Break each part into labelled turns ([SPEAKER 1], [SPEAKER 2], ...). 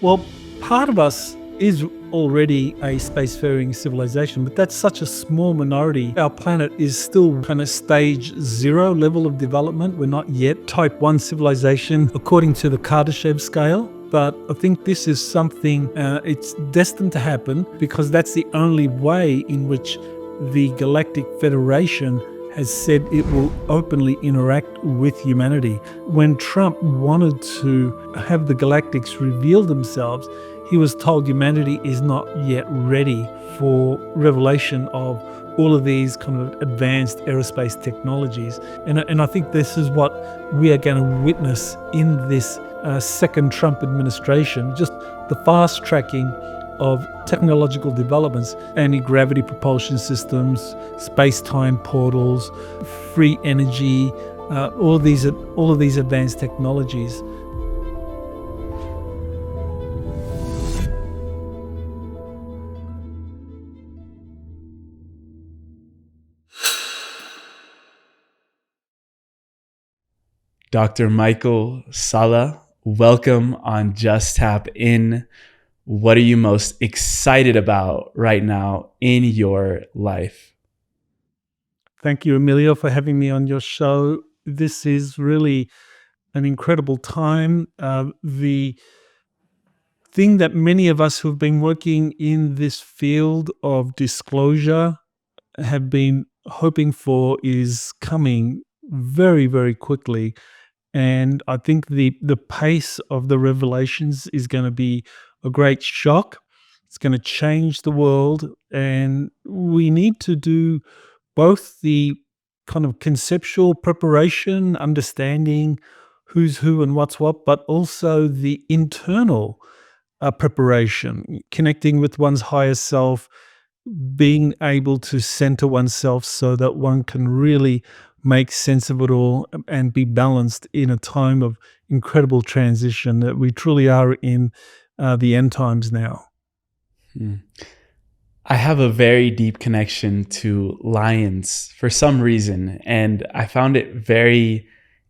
[SPEAKER 1] Well, part of us is already a spacefaring civilization, but that's such a small minority. Our planet is still kind of stage zero level of development. We're not yet type 1 civilization according to the Kardashev scale. But I think this is something, it's destined to happen because that's the only way in which the Galactic Federation has said it will openly interact with humanity. When Trump wanted to have the Galactics reveal themselves, he was told humanity is not yet ready for revelation of all of these kind of advanced aerospace technologies. And I think this is what we are going to witness in this second Trump administration, just the fast tracking of technological developments, anti-gravity propulsion systems, space-time portals, free energy, all of these advanced technologies.
[SPEAKER 2] Dr. Michael Salla, welcome on Just Tap In. What are you most excited about right now in your life?
[SPEAKER 1] Thank you, Emilio, for having me on your show. This is really an incredible time. The thing that many of us who've been working in this field of disclosure have been hoping for is coming very, very quickly. And I think the pace of the revelations is going to be a great shock. It's going to change the world. And we need to do both the kind of conceptual preparation, understanding who's who and what's what, but also the internal preparation, connecting with one's higher self, being able to center oneself so that one can really make sense of it all and be balanced in a time of incredible transition that we truly are in the end times now.
[SPEAKER 2] Hmm. I have a very deep connection to lions for some reason, and I found it very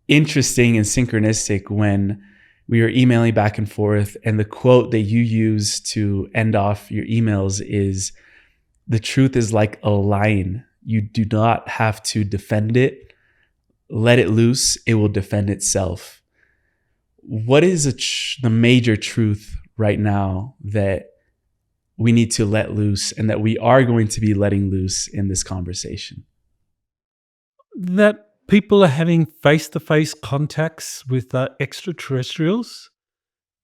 [SPEAKER 2] interesting and synchronistic when we were emailing back and forth, and the quote that you use to end off your emails is, "The truth is like a lion. You do not have to defend it. Let it loose. It will defend itself." What is the major truth right now that we need to let loose and that we are going to be letting loose in this conversation?
[SPEAKER 1] That people are having face-to-face contacts with extraterrestrials,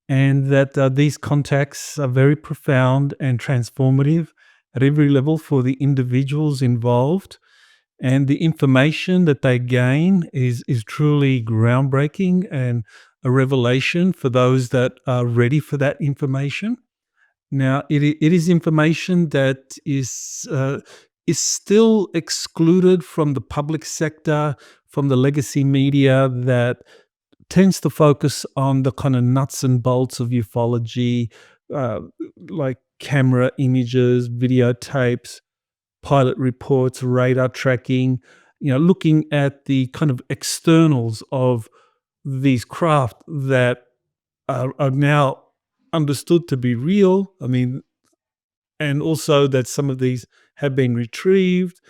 [SPEAKER 1] and that these contacts are very profound and transformative at every level for the individuals involved. And the information that they gain is truly groundbreaking and a revelation for those that are ready for that information. Now, it is information that is still excluded from the public sector, from the legacy media that tends to focus on the kind of nuts and bolts of ufology, uh, like camera images, videotapes, pilot reports, radar tracking, looking at the kind of externals of these craft that are now understood to be real. I mean, and also that some of these have been retrieved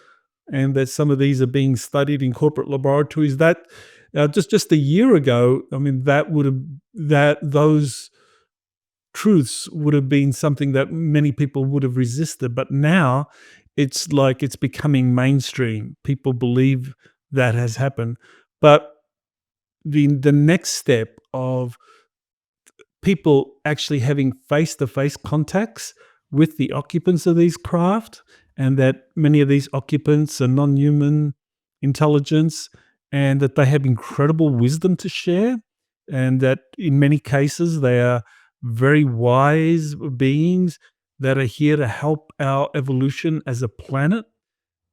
[SPEAKER 1] and that some of these are being studied in corporate laboratories. That just a year ago, I mean, that those truths would have been something that many people would have resisted, but now it's like it's becoming mainstream. People believe that has happened, but the next step of people actually having face-to-face contacts with the occupants of these craft, and that many of these occupants are non-human intelligence, and that they have incredible wisdom to share, and that in many cases they are very wise beings that are here to help our evolution as a planet.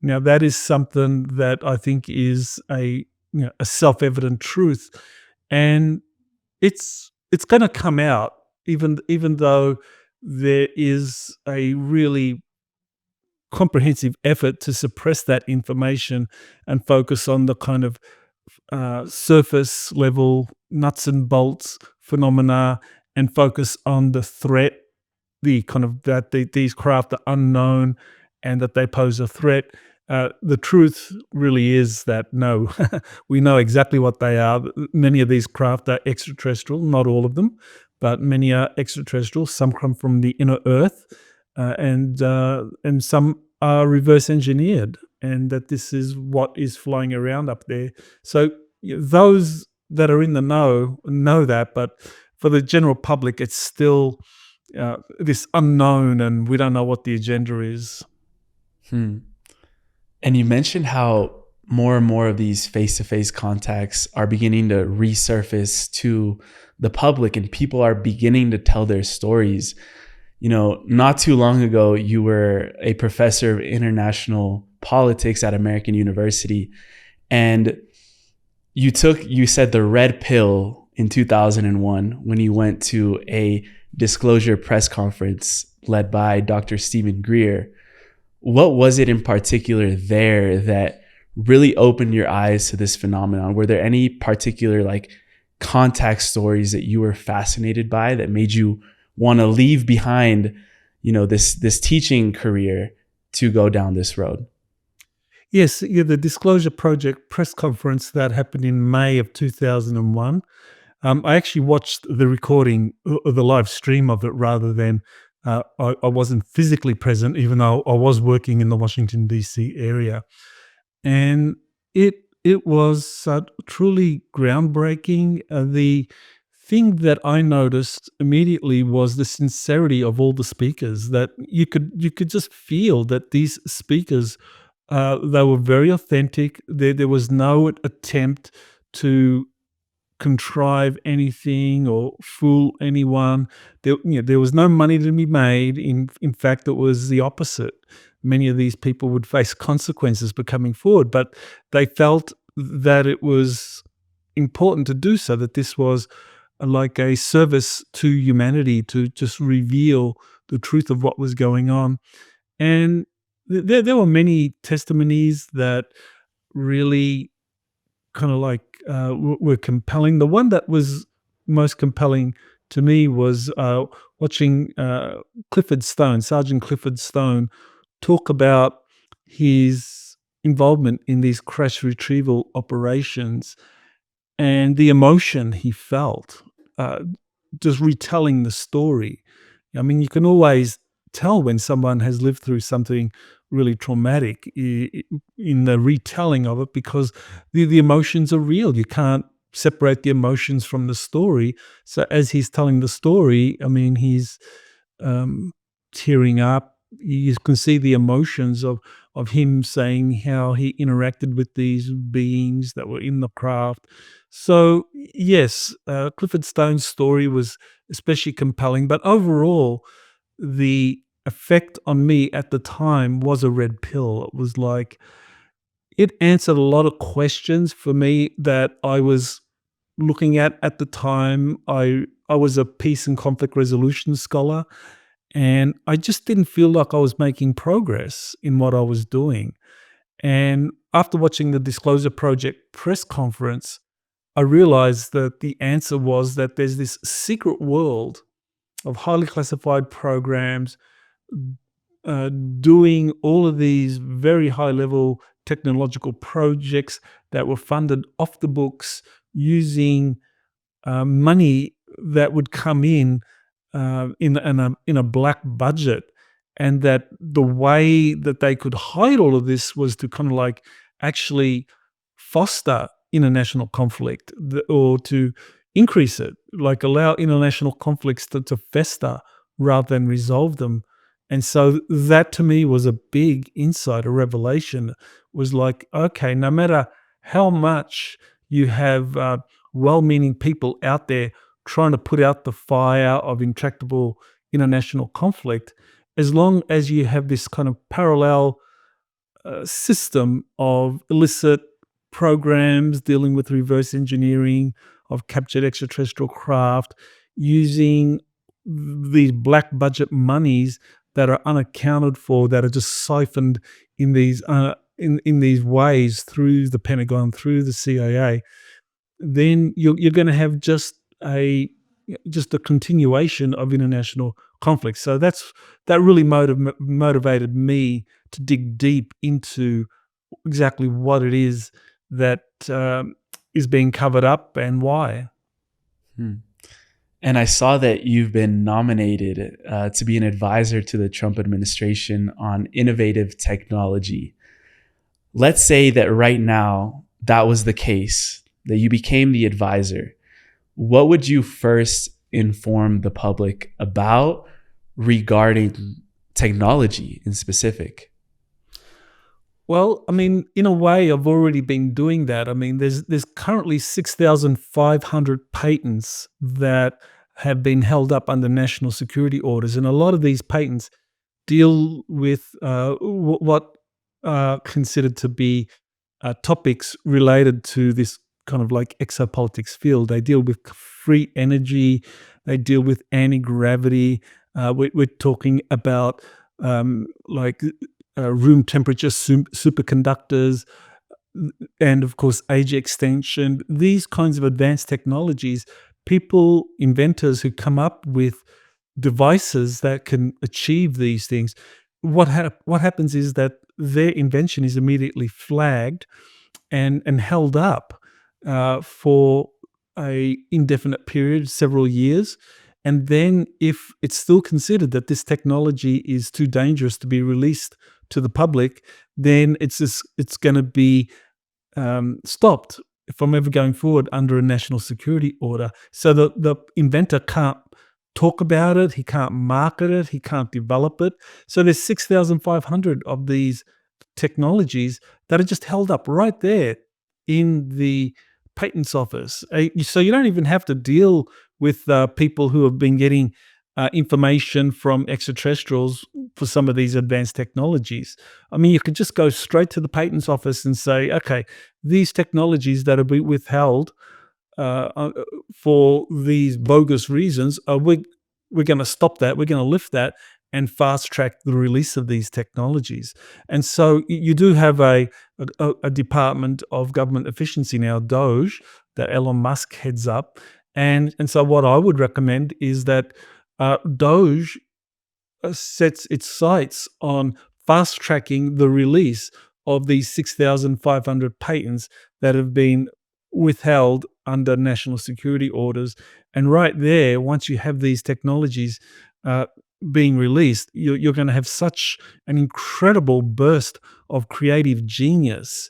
[SPEAKER 1] Now, that is something that I think is a self-evident truth, and it's going to come out, even though there is a really comprehensive effort to suppress that information and focus on the kind of surface level nuts and bolts phenomena and focus on the threat, the kind of that these craft are unknown and that they pose a threat. The truth really is that no, we know exactly what they are. Many of these craft are extraterrestrial, not all of them, but many are extraterrestrial. Some come from the inner Earth, and some are reverse engineered, and that this is what is flying around up there. So those that are in the know that, but for the general public, it's still this unknown, and we don't know what the agenda is.
[SPEAKER 2] Hmm. And you mentioned how more and more of these face to face contacts are beginning to resurface to the public and people are beginning to tell their stories. Not too long ago, you were a professor of international politics at American University, and you said the red pill in 2001 when you went to a disclosure press conference led by Dr. Stephen Greer. What was it in particular there that really opened your eyes to this phenomenon? Were there any particular contact stories that you were fascinated by that made you want to leave behind, this teaching career to go down this road?
[SPEAKER 1] Yes, yeah, the Disclosure Project press conference that happened in May of 2001. I actually watched the recording, the live stream of it, rather than I wasn't physically present, even though I was working in the Washington D.C. area, and it was truly groundbreaking. The thing that I noticed immediately was the sincerity of all the speakers. That you could just feel that these speakers, they were very authentic. There was no attempt to contrive anything or fool anyone. There was no money to be made. In fact, it was the opposite. Many of these people would face consequences for coming forward, but they felt that it was important to do so, that this was like a service to humanity to just reveal the truth of what was going on. And there were many testimonies that really kind of were compelling. The one that was most compelling to me was watching Sergeant Clifford Stone, talk about his involvement in these crash retrieval operations and the emotion he felt, uh, just retelling the story. I mean, you can always tell when someone has lived through something really traumatic in the retelling of it, because the emotions are real. You can't separate the emotions from the story. So as he's telling the story, I mean, he's um, tearing up. You can see the emotions of him saying how he interacted with these beings that were in the craft. So yes, Clifford Stone's story was especially compelling, but overall, the effect on me at the time was a red pill. It was like it answered a lot of questions for me that I was looking at the time. I was a peace and conflict resolution scholar, and I just didn't feel like I was making progress in what I was doing. And after watching the Disclosure Project press conference, I realized that the answer was that there's this secret world of highly classified programs uh, doing all of these very high level technological projects that were funded off the books using money that would come in a black budget, and that the way that they could hide all of this was to kind of actually foster international conflict, or to increase it, like allow international conflicts to fester rather than resolve them. And so that to me was a big insight, a revelation. Was like, okay, no matter how much you have well-meaning people out there trying to put out the fire of intractable international conflict, as long as you have this kind of parallel system of illicit programs dealing with reverse engineering of captured extraterrestrial craft, using these black budget monies that are unaccounted for, that are just siphoned in in these ways through the Pentagon, through the CIA, then you're going to have just a just a continuation of international conflict. So that really motivated me to dig deep into exactly what it is that is being covered up and why.
[SPEAKER 2] Hmm. And I saw that you've been nominated to be an advisor to the Trump administration on innovative technology. Let's say that right now that was the case, that you became the advisor. What would you first inform the public about regarding technology in specific?
[SPEAKER 1] Well, I mean, in a way, I've already been doing that. I mean, there's currently 6,500 patents that have been held up under national security orders, and a lot of these patents deal with what are considered to be topics related to this kind of like exopolitics field. They deal with free energy, they deal with anti gravity. We're talking about like room temperature superconductors, and of course, age extension. These kinds of advanced technologies, people, inventors who come up with devices that can achieve these things, what happens is that their invention is immediately flagged and held up for a indefinite period, several years. And then if it's still considered that this technology is too dangerous to be released to the public, then it's going to be stopped from ever going forward under a national security order. So the inventor can't talk about it, he can't market it, he can't develop it. So there's 6,500 of these technologies that are just held up right there in the patents office. So you don't even have to deal with people who have been getting information from extraterrestrials for some of these advanced technologies. I mean, you could just go straight to the patents office and say, okay, these technologies that are being withheld uh, for these bogus reasons, we're going to stop that. We're going to lift that and fast track the release of these technologies. And so you do have a Department of Government Efficiency now, DOGE, that Elon Musk heads up. And so what I would recommend is that DOGE sets its sights on fast tracking the release of these 6,500 patents that have been withheld under national security orders. And right there, once you have these technologies uh, being released, you're going to have such an incredible burst of creative genius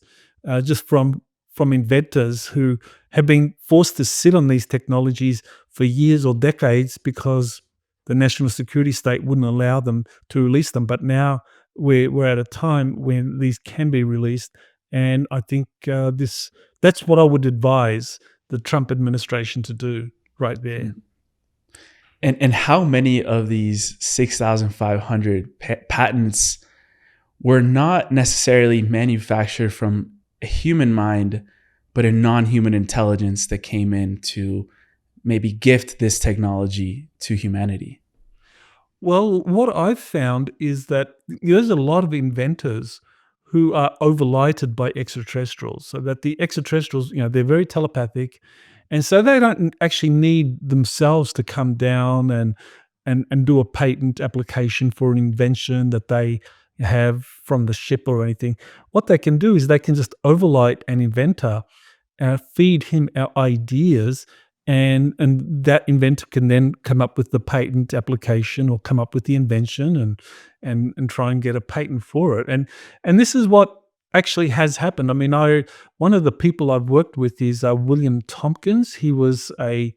[SPEAKER 1] just from inventors who have been forced to sit on these technologies for years or decades because the national security state wouldn't allow them to release them. But now we're at a time when these can be released, and I think that's what I would advise the Trump administration to do right there.
[SPEAKER 2] And how many of these 6,500 patents were not necessarily manufactured from a human mind, but a non-human intelligence that came in to maybe gift this technology to humanity?
[SPEAKER 1] Well, what I've found is that there's a lot of inventors who are overlighted by extraterrestrials, so that the extraterrestrials, they're very telepathic, and so they don't actually need themselves to come down and do a patent application for an invention that they have from the ship or anything. What they can do is they can just overlight an inventor, feed him our ideas, and that inventor can then come up with the patent application or come up with the invention and try and get a patent for it. And this is what actually has happened. I mean, one of the people I've worked with is William Tompkins. He was uh,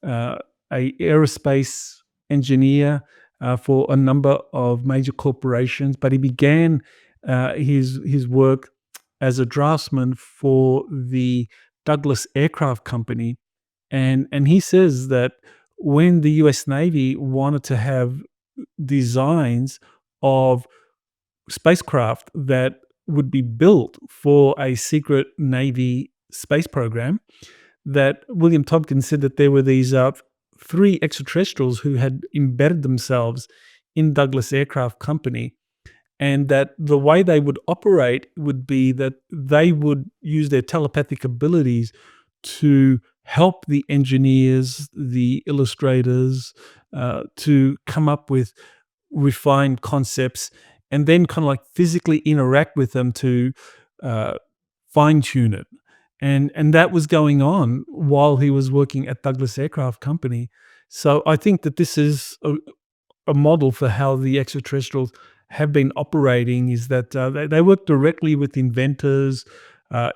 [SPEAKER 1] a aerospace engineer for a number of major corporations, but he began his work as a draftsman for the Douglas Aircraft Company, and he says that when the U.S. Navy wanted to have designs of spacecraft that would be built for a secret Navy space program, that William Tompkins said that there were these three extraterrestrials who had embedded themselves in Douglas Aircraft Company, and that the way they would operate would be that they would use their telepathic abilities to help the engineers, the illustrators, to come up with refined concepts, and then kind of like physically interact with them to uh, fine tune it. And that was going on while he was working at Douglas Aircraft Company. So I think that this is a model for how the extraterrestrials have been operating, is that they work directly with inventors, uh,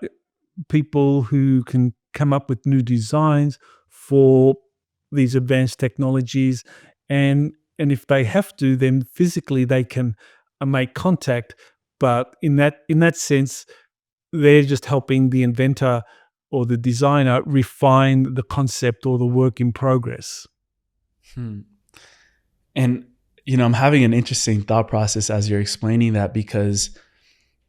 [SPEAKER 1] people who can come up with new designs for these advanced technologies, and if they have to, then physically they can make contact. But in that sense, they're just helping the inventor or the designer refine the concept or the work in progress.
[SPEAKER 2] Hmm. And, I'm having an interesting thought process as you're explaining that because,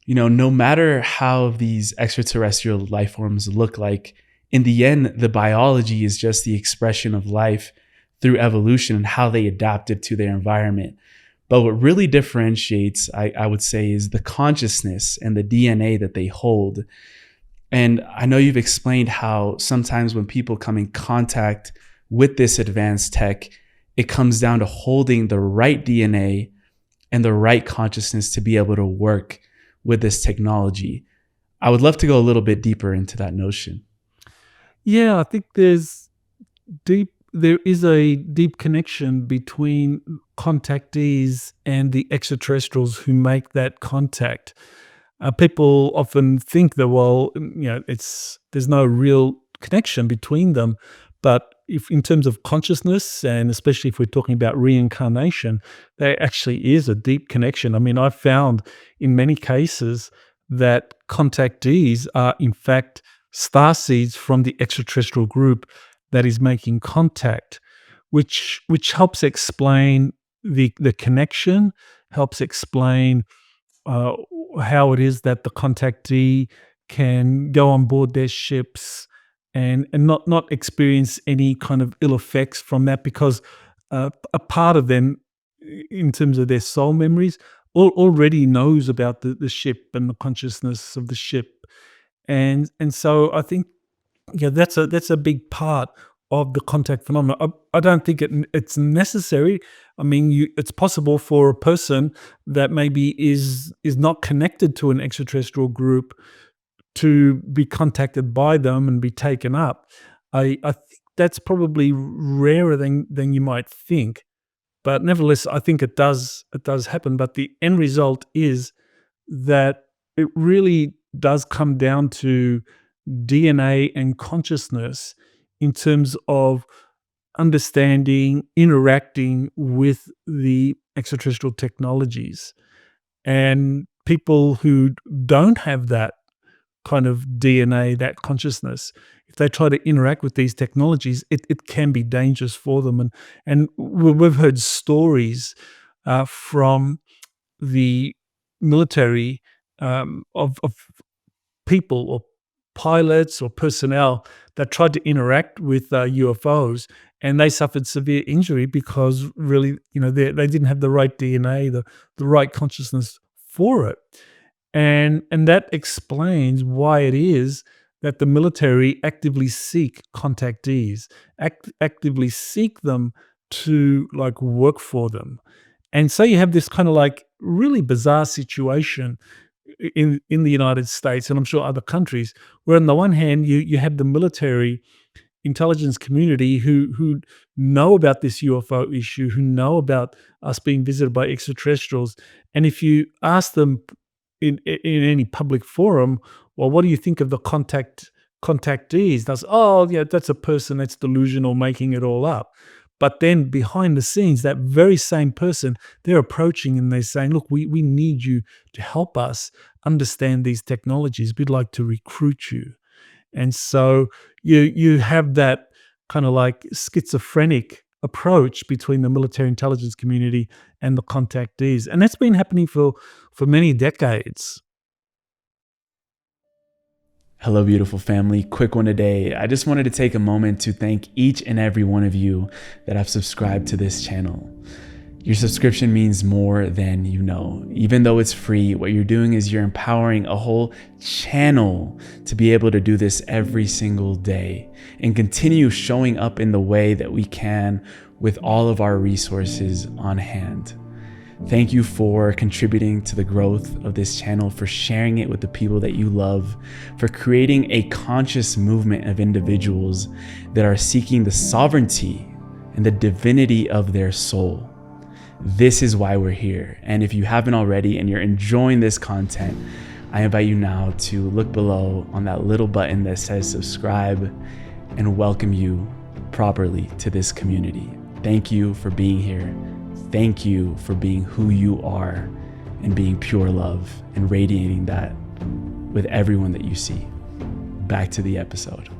[SPEAKER 2] no matter how these extraterrestrial life forms look like, in the end, the biology is just the expression of life through evolution and how they adapted to their environment. But what really differentiates, I would say, is the consciousness and the DNA that they hold. And I know you've explained how sometimes when people come in contact with this advanced tech, it comes down to holding the right DNA and the right consciousness to be able to work with this technology. I would love to go a little bit deeper into that notion.
[SPEAKER 1] Yeah, I think there is a deep connection between contactees and the extraterrestrials who make that contact. People often think that, well, there's no real connection between them, but if in terms of consciousness, and especially if we're talking about reincarnation, there actually is a deep connection. I mean, I've found in many cases that contactees are in fact star seeds from the extraterrestrial group that is making contact, which helps explain the connection, helps explain uh, how it is that the contactee can go on board their ships and not experience any kind of ill effects from that, because a part of them, in terms of their soul memories, already knows about the ship and the consciousness of the ship, and so I think, yeah, that's a big part of the contact phenomenon. I don't think it's necessary. I mean, it's possible for a person that maybe is not connected to an extraterrestrial group to be contacted by them and be taken up. I think that's probably rarer than you might think, but nevertheless, I think it does happen. But the end result is that it really does come down to DNA and consciousness in terms of understanding, interacting with the extraterrestrial technologies. And people who don't have that kind of DNA, that consciousness, if they try to interact with these technologies, it can be dangerous for them. And we've heard stories from the military, of people or pilots or personnel that tried to interact with UFOs, and they suffered severe injury because really, they didn't have the right DNA, the right consciousness for it. And that explains why it is that the military actively seek contactees, actively seek them to like work for them. And so you have this kind of like really bizarre situation in the United States, and I'm sure other countries, where on the one hand you have the military intelligence community who know about this UFO issue, who know about us being visited by extraterrestrials, and if you ask them in any public forum, well, what do you think of the contactees? That's, oh yeah, that's a person that's delusional, making it all up. But then behind the scenes, that very same person, they're approaching and they're saying, look, we need you to help us understand these technologies. We'd like to recruit you. And so you have that kind of like schizophrenic approach between the military intelligence community and the contactees. And that's been happening for many decades.
[SPEAKER 2] Hello, beautiful family. Quick one today. I just wanted to take a moment to thank each and every one of you that have subscribed to this channel. Your subscription means more than you know. Even though it's free, what you're doing is you're empowering a whole channel to be able to do this every single day and continue showing up in the way that we can with all of our resources on hand. Thank you for contributing to the growth of this channel, for sharing it with the people that you love, for creating a conscious movement of individuals that are seeking the sovereignty and the divinity of their soul. This is why we're here. And if you haven't already and you're enjoying this content, I invite you now to look below on that little button that says subscribe and welcome you properly to this community. Thank you for being here. Thank you for being who you are and being pure love and radiating that with everyone that you see. Back to the episode.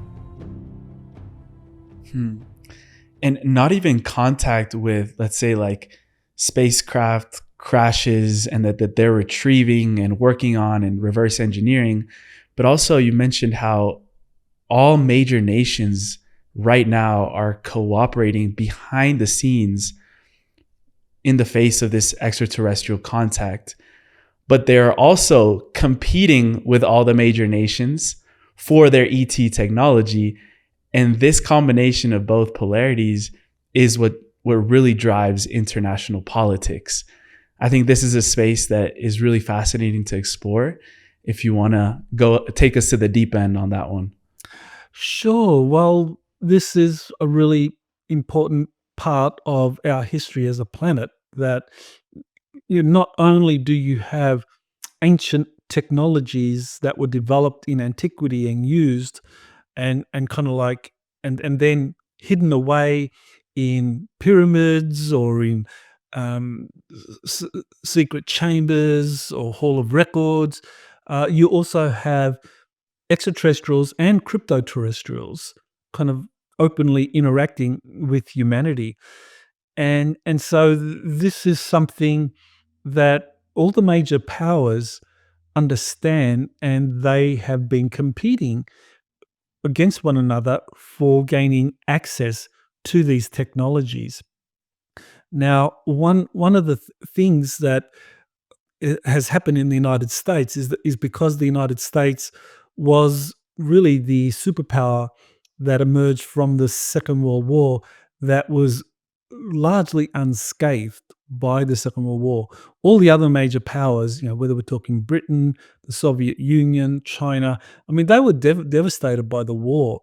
[SPEAKER 2] And not even contact with, let's say, like spacecraft crashes and that they're retrieving and working on and reverse engineering. But also you mentioned how all major nations right now are cooperating behind the scenes in the face of this extraterrestrial contact, but they're also competing with all the major nations for their ET technology. And this combination of both polarities is what really drives international politics. I think this is a space that is really fascinating to explore. If you want to go take us to the deep end on that one.
[SPEAKER 1] Sure. Well, this is a really important part of our history as a planet, that not only do you have ancient technologies that were developed in antiquity and used and kind of like and then hidden away in pyramids or in um, s- secret chambers or hall of records. You also have extraterrestrials and cryptoterrestrials kind of openly interacting with humanity. And so this is something that all the major powers understand, and they have been competing against one another for gaining access to these technologies. Now, one of the things that has happened in the United States is because the United States was really the superpower that emerged from the Second World War, that was largely unscathed by the Second World War. All the other major powers, whether we're talking Britain, the Soviet Union, China, I mean, they were devastated by the war.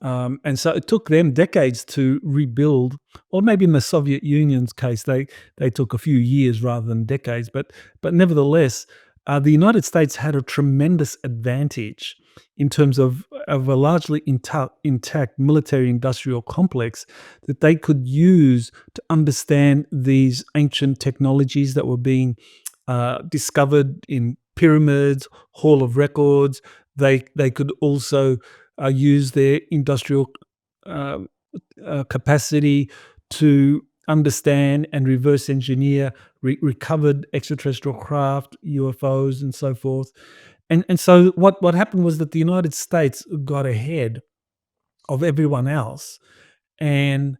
[SPEAKER 1] And so it took them decades to rebuild, or maybe in the Soviet Union's case, they took a few years rather than decades. But nevertheless, the United States had a tremendous advantage in terms of a largely intact military-industrial complex that they could use to understand these ancient technologies that were being discovered in pyramids, Hall of Records. They could also use their industrial uh, capacity to understand and reverse engineer recovered extraterrestrial craft, UFOs, and so forth. And so what happened was that the United States got ahead of everyone else, and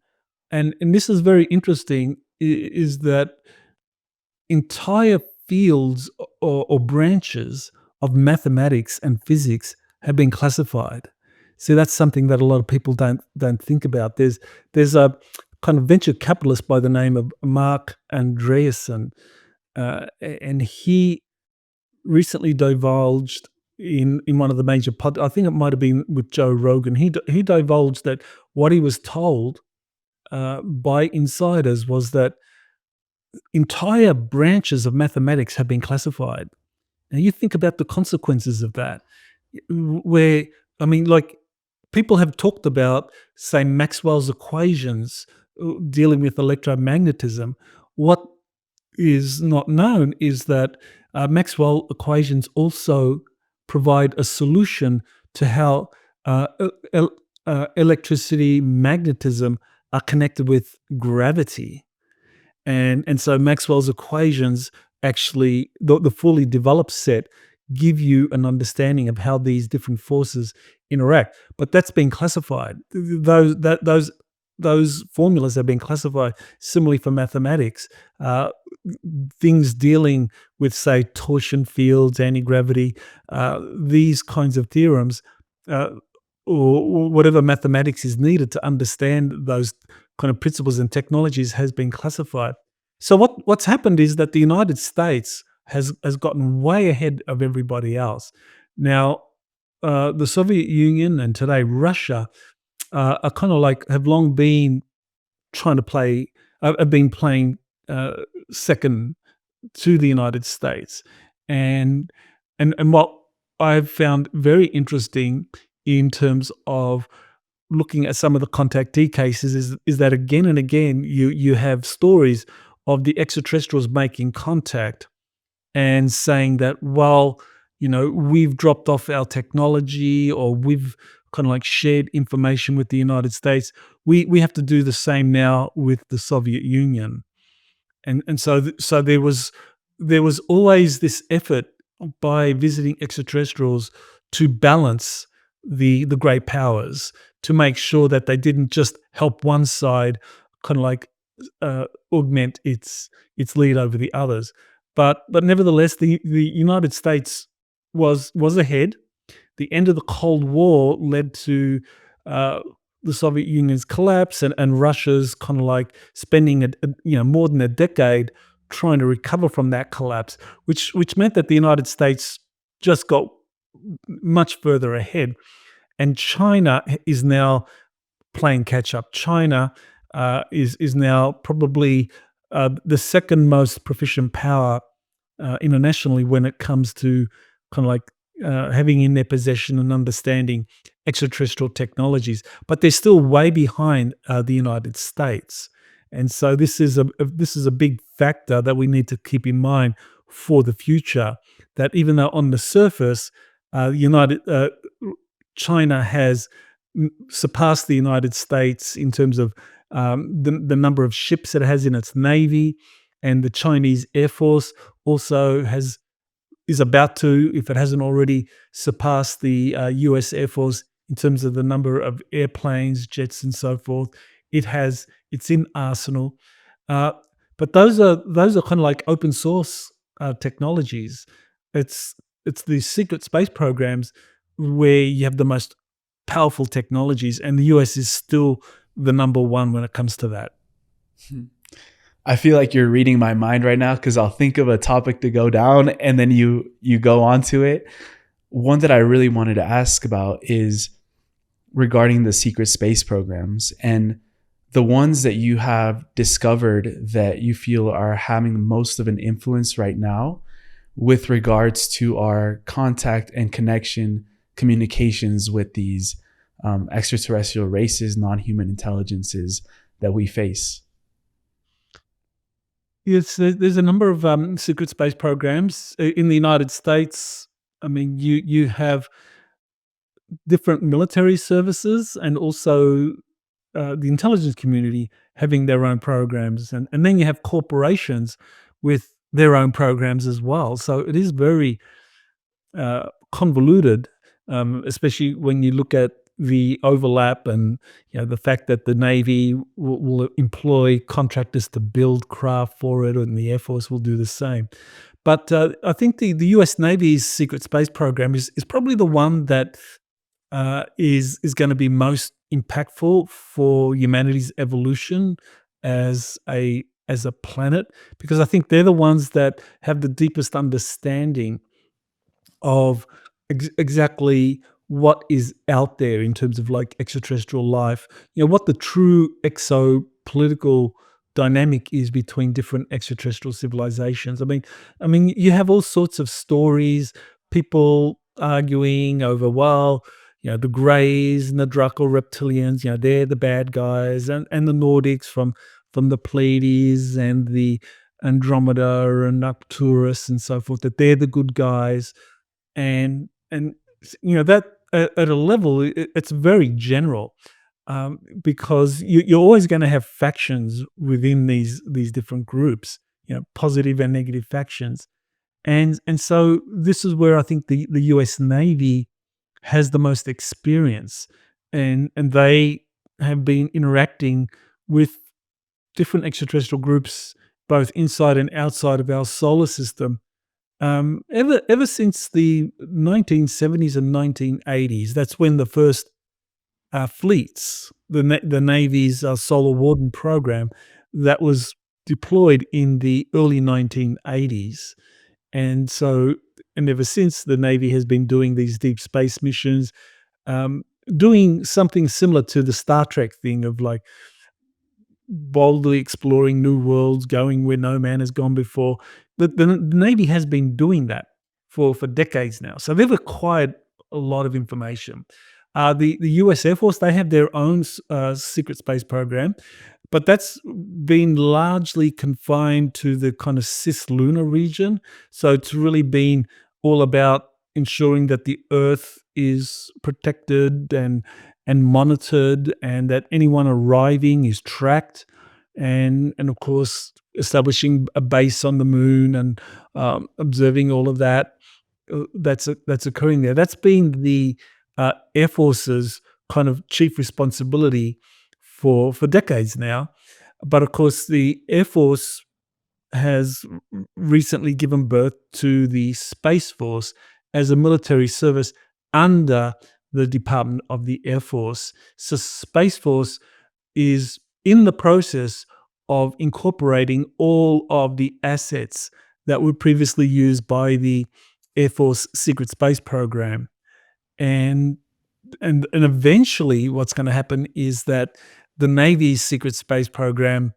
[SPEAKER 1] and this is very interesting. Is that entire fields or branches of mathematics and physics have been classified. See, that's something that a lot of people don't think about. There's a kind of venture capitalist by the name of Mark Andreessen, and he recently divulged in one of the major I think it might have been with Joe Rogan. He divulged that what he was told by insiders was that entire branches of mathematics have been classified. Now you think about the consequences of that, where I mean, like people have talked about, say, Maxwell's equations dealing with electromagnetism. What is not known is that Maxwell equations also provide a solution to how electricity, magnetism are connected with gravity. And so Maxwell's equations, actually the fully developed set, give you an understanding of how these different forces interact. But that's been classified. Those those formulas have been classified similarly for mathematics. Uh, Things dealing with, say, torsion fields, anti-gravity, these kinds of theorems, uh, or whatever mathematics is needed to understand those kind of principles and technologies has been classified. So what's happened is that the United States has gotten way ahead of everybody else. Now, the Soviet Union and today Russia are kind of like have long been trying to play, have been playing uh, second to the United States, and and what I've found very interesting in terms of looking at some of the contactee cases is that again and again you have stories of the extraterrestrials making contact and saying that, well, we've dropped off our technology or we've kind of like shared information with the United States. We have to do the same now with the Soviet Union. And so so there was always this effort by visiting extraterrestrials to balance the great powers, to make sure that they didn't just help one side kind of like augment its lead over the others. But nevertheless, the United States was ahead. The end of the Cold War led to uh, the Soviet Union's collapse and Russia's kind of like spending more than a decade trying to recover from that collapse, which meant that the United States just got much further ahead, and China is now playing catch up. China is now probably the second most proficient power internationally when it comes to kind of like having in their possession and understanding extraterrestrial technologies, but they're still way behind the United States. And so this is a big factor that we need to keep in mind for the future. That even though on the surface, United China has surpassed the United States in terms of the number of ships it has in its navy, and the Chinese Air Force also is about to, if it hasn't already, surpass the U.S. Air Force in terms of the number of airplanes, jets, and so forth. It's in arsenal, uh, but those are kind of like open source technologies. It's it's the secret space programs where you have the most powerful technologies, and the US is still the number one when it comes to that.
[SPEAKER 2] I feel like you're reading my mind right now because I'll think of a topic to go down and then you go on to it. One that I really wanted to ask about is regarding the secret space programs and the ones that you have discovered that you feel are having most of an influence right now with regards to our contact and connection communications with these extraterrestrial races, non-human intelligences that we face.
[SPEAKER 1] Yes, there's a number of secret space programs in the United States. I mean, you have different military services and also the intelligence community having their own programs, and then you have corporations with their own programs as well. So it is very convoluted, especially when you look at the overlap and the fact that the Navy will employ contractors to build craft for it, and the Air Force will do the same. But I think the U.S. Navy's secret space program is probably the one that is going to be most impactful for humanity's evolution as a planet, because I think they're the ones that have the deepest understanding of exactly what is out there in terms of like extraterrestrial life, what the true exopolitical dynamic is between different extraterrestrial civilizations. I mean you have all sorts of stories, people arguing over, well, the Greys and the Draco reptilians, they're the bad guys, and the Nordics from the Pleiades and the Andromeda and Arcturus and so forth, that they're the good guys. And that at a level, it's very general, because you're always going to have factions within these different groups, positive and negative factions. And so this is where I think the US Navy has the most experience, and they have been interacting with different extraterrestrial groups, both inside and outside of our solar system, ever since the 1970s and 1980s. That's when the first fleets, the Navy's Solar Warden program, that was deployed in the early 1980s. And so, and ever since, the Navy has been doing these deep space missions, um, doing something similar to the Star Trek thing of like boldly exploring new worlds, going where no man has gone before. The Navy has been doing that for decades now. So they've acquired a lot of information. The US Air Force, they have their own secret space program, but that's been largely confined to the kind of cislunar region. So it's really been all about ensuring that the Earth is protected and monitored, and that anyone arriving is tracked, and of course establishing a base on the moon and observing all of that that's occurring there. That's been the Air Force's kind of chief responsibility for decades now. But of course, the Air Force has recently given birth to the Space Force as a military service under the Department of the Air Force. So Space Force is in the process of incorporating all of the assets that were previously used by the Air Force Secret Space Program. And and eventually what's going to happen is that the Navy's Secret Space Program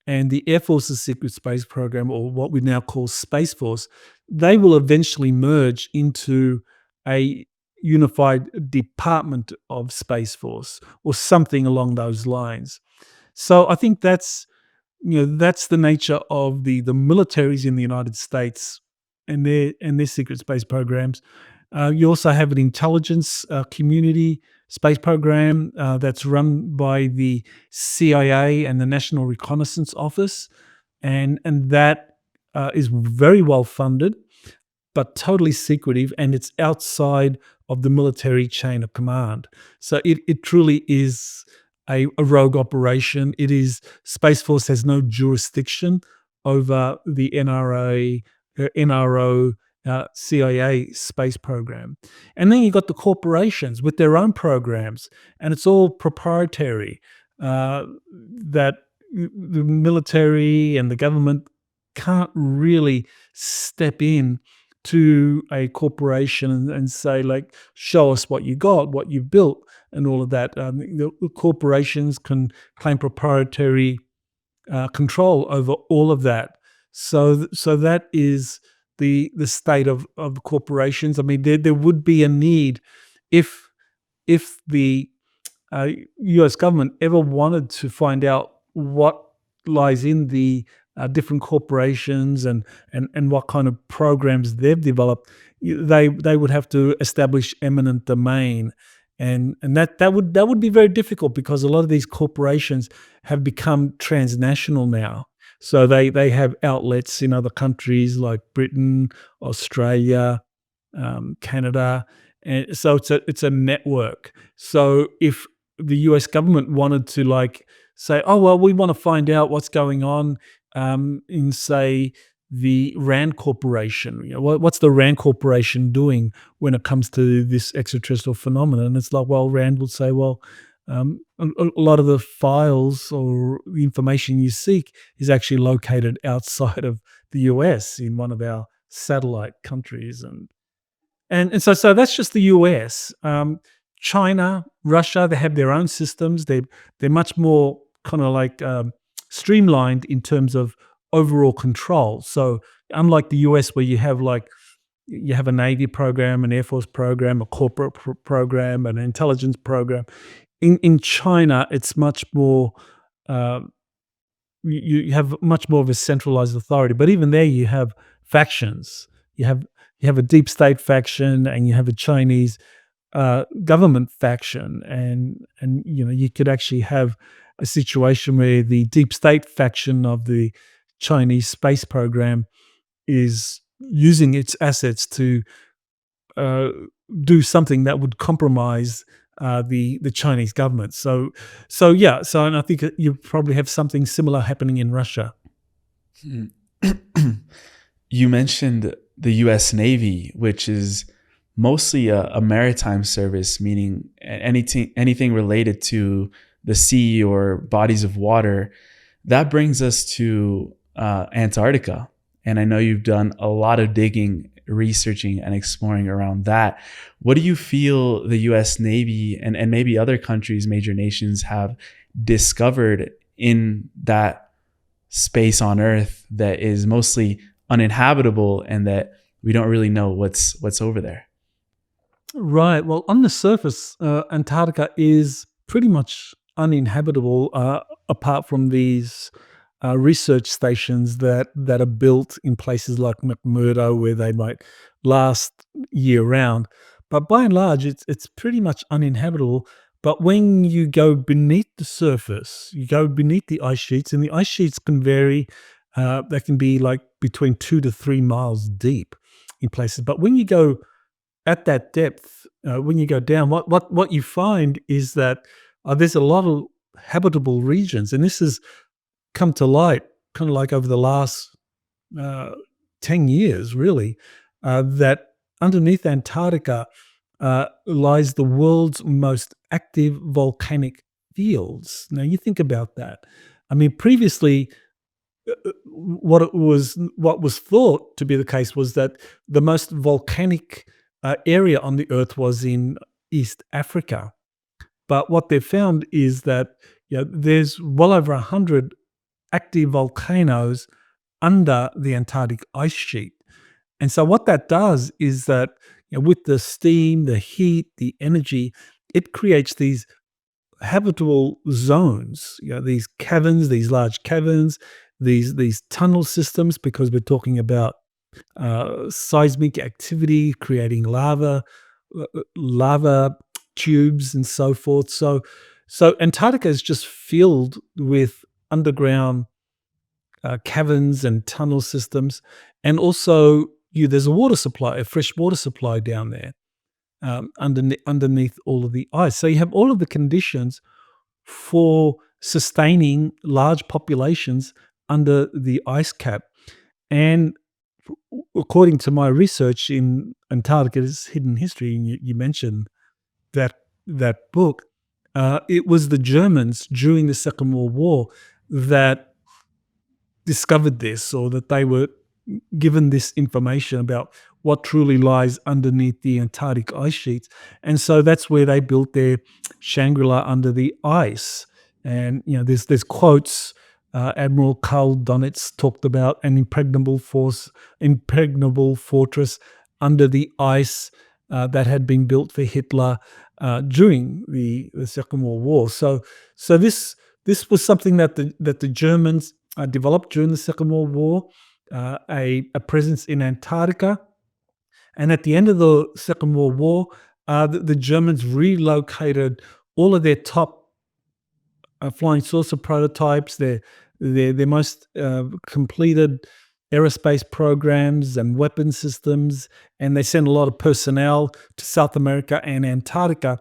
[SPEAKER 1] and the Air Force's Secret Space Program, or what we now call Space Force, they will eventually merge into a unified Department of Space Force or something along those lines. So I think that's the nature of the militaries in the United States and their secret space programs. You also have an intelligence community space program that's run by the CIA and the National Reconnaissance Office, and that is very well funded, but totally secretive, and it's outside of the military chain of command. So it truly is a rogue operation. It is Space Force has no jurisdiction over the NRO, CIA space program. And then you got the corporations with their own programs, and it's all proprietary. That the military and the government can't really step in to a corporation and say, like, show us what you got, what you've built, and all of that. The corporations can claim proprietary control over all of that. So that is the state of corporations. I mean, there would be a need if the uh, U.S. government ever wanted to find out what lies in the different corporations and what kind of programs they've developed. They would have to establish eminent domain, and that would be very difficult because a lot of these corporations have become transnational now. So they have outlets in other countries like Britain, Australia, Canada, and so it's a network. So if the U.S. government wanted to like say, oh well, we want to find out what's going on in say the Rand Corporation. You know, what's the Rand Corporation doing when it comes to this extraterrestrial phenomenon? And it's like, well, Rand will say, well, a lot of the files or the information you seek is actually located outside of the US in one of our satellite countries, and so that's just the US. China, Russia, they have their own systems. They're much more kind of like streamlined in terms of overall control. So unlike the US, where you have a Navy program, an Air Force program, a corporate program, an intelligence program. In China, it's much more. Uh, you have much more of a centralized authority, but even there, you have factions. You have a deep state faction, and you have a Chinese government faction, and you could actually have a situation where the deep state faction of the Chinese space program is using its assets to uh, do something that would compromise the Chinese government. So yeah. So and I think you probably have something similar happening in Russia.
[SPEAKER 2] Hmm. You mentioned the U.S. Navy, which is mostly a maritime service, meaning anything related to the sea or bodies of water. That brings us to Antarctica, and I know you've done a lot of digging, researching, and exploring around that. What do you feel the U.S. Navy and maybe other countries, major nations, have discovered in that space on Earth that is mostly uninhabitable and that we don't really know what's over there?
[SPEAKER 1] Right. Well, on the surface, Antarctica is pretty much uninhabitable, apart from these research stations that are built in places like McMurdo, where they might last year round. But by and large, it's pretty much uninhabitable. But when you go beneath the surface, you go beneath the ice sheets, and the ice sheets can vary. They can be like between 2 to 3 miles deep in places. But when you go at that depth, when you go down, what you find is that there's a lot of habitable regions, and this has come to light kind of like over the last uh, 10 years, really, that underneath Antarctica lies the world's most active volcanic fields. Now, you think about that. I mean, previously, what was thought to be the case was that the most volcanic area on the earth was in East Africa. But what they've found is that there's well over 100 active volcanoes under the Antarctic ice sheet. And so what that does is that with the steam, the heat, the energy, it creates these habitable zones, these caverns, these large caverns, these tunnel systems, because we're talking about seismic activity creating lava tubes and so forth. So Antarctica is just filled with underground caverns and tunnel systems, and also there's a water supply, a fresh water supply down there, underneath all of the ice. So you have all of the conditions for sustaining large populations under the ice cap. And according to my research in Antarctica's Hidden History, and you mentioned that book, it was the Germans during the Second World War that discovered this, or that they were given this information about what truly lies underneath the Antarctic ice sheets. And so that's where they built their Shangri-La under the ice. And there's quotes. Admiral Karl Donitz talked about an impregnable fortress under the ice that had been built for Hitler during the Second World War. So this was something that the Germans developed during the Second World War, a presence in Antarctica. And at the end of the Second World War, the Germans relocated all of their top flying saucer prototypes, their most completed aerospace programs and weapon systems, and they sent a lot of personnel to South America and Antarctica,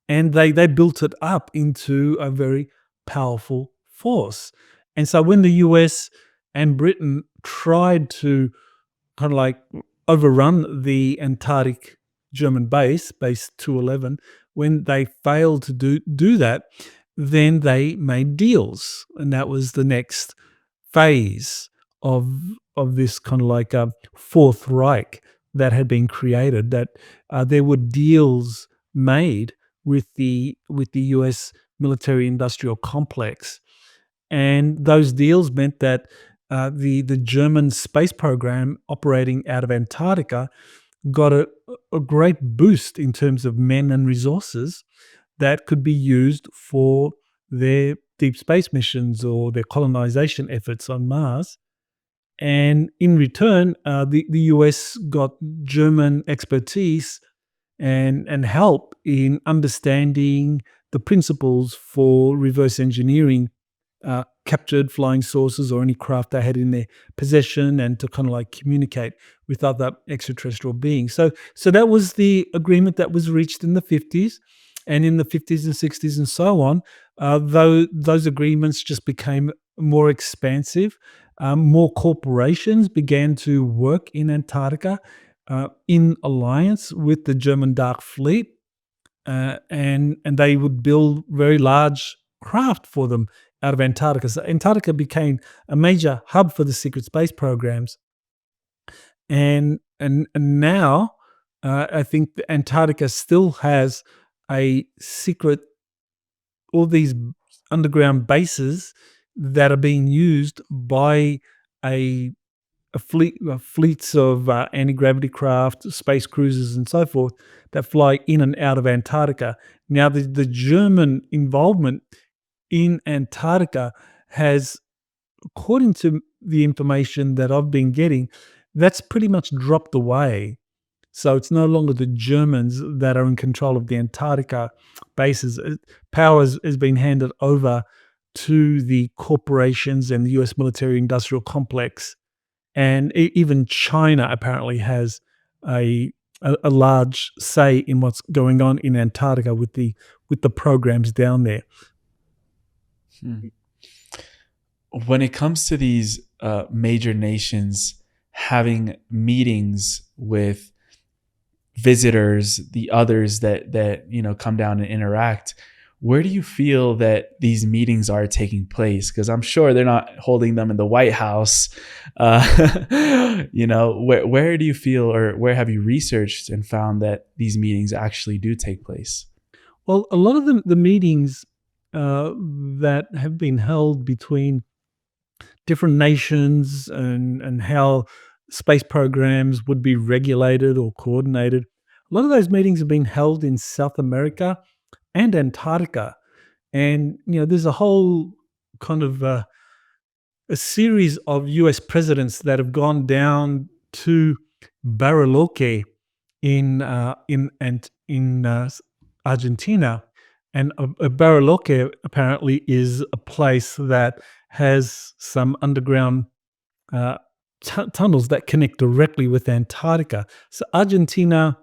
[SPEAKER 1] and they built it up into a very powerful force. And so when the US and Britain tried to kind of like overrun the Antarctic German base 211, when they failed to do that, then they made deals, and that was the next phase of this kind of like a Fourth Reich that had been created. That there were deals made with the U.S. military-industrial complex, and those deals meant that the German space program operating out of Antarctica got a great boost in terms of men and resources that could be used for their deep space missions or their colonization efforts on Mars. And in return, the US got German expertise and help in understanding the principles for reverse engineering captured flying saucers or any craft they had in their possession, and to kind of like communicate with other extraterrestrial beings. So that was the agreement that was reached in the 50s. And in the 50s and 60s and so on, those agreements just became more expansive. More corporations began to work in Antarctica in alliance with the German Dark Fleet, and they would build very large craft for them out of Antarctica. So Antarctica became a major hub for the secret space programs, and now I think that Antarctica still has a secret, all these underground bases that are being used by a fleets of anti-gravity craft, space cruisers, and so forth that fly in and out of Antarctica. Now, the German involvement in Antarctica has, according to the information that I've been getting, that's pretty much dropped away. So it's no longer the Germans that are in control of the Antarctica bases. Power has been handed over to the corporations and the US military industrial complex. And even China apparently has a, a large say in what's going on in Antarctica with the programs down there.
[SPEAKER 2] Hmm. When it comes to these major nations having meetings with visitors, the others that come down and interact, where do you feel that these meetings are taking place? Because I'm sure they're not holding them in the White House. Where do you feel, or where have you researched and found that these meetings actually do take place?
[SPEAKER 1] Well, a lot of the meetings that have been held between different nations and how space programs would be regulated or coordinated, a lot of those meetings have been held in South America and Antarctica. And there's a whole kind of a series of U.S. presidents that have gone down to Bariloche in Argentina, and Bariloche apparently is a place that has some underground tunnels that connect directly with Antarctica. So Argentina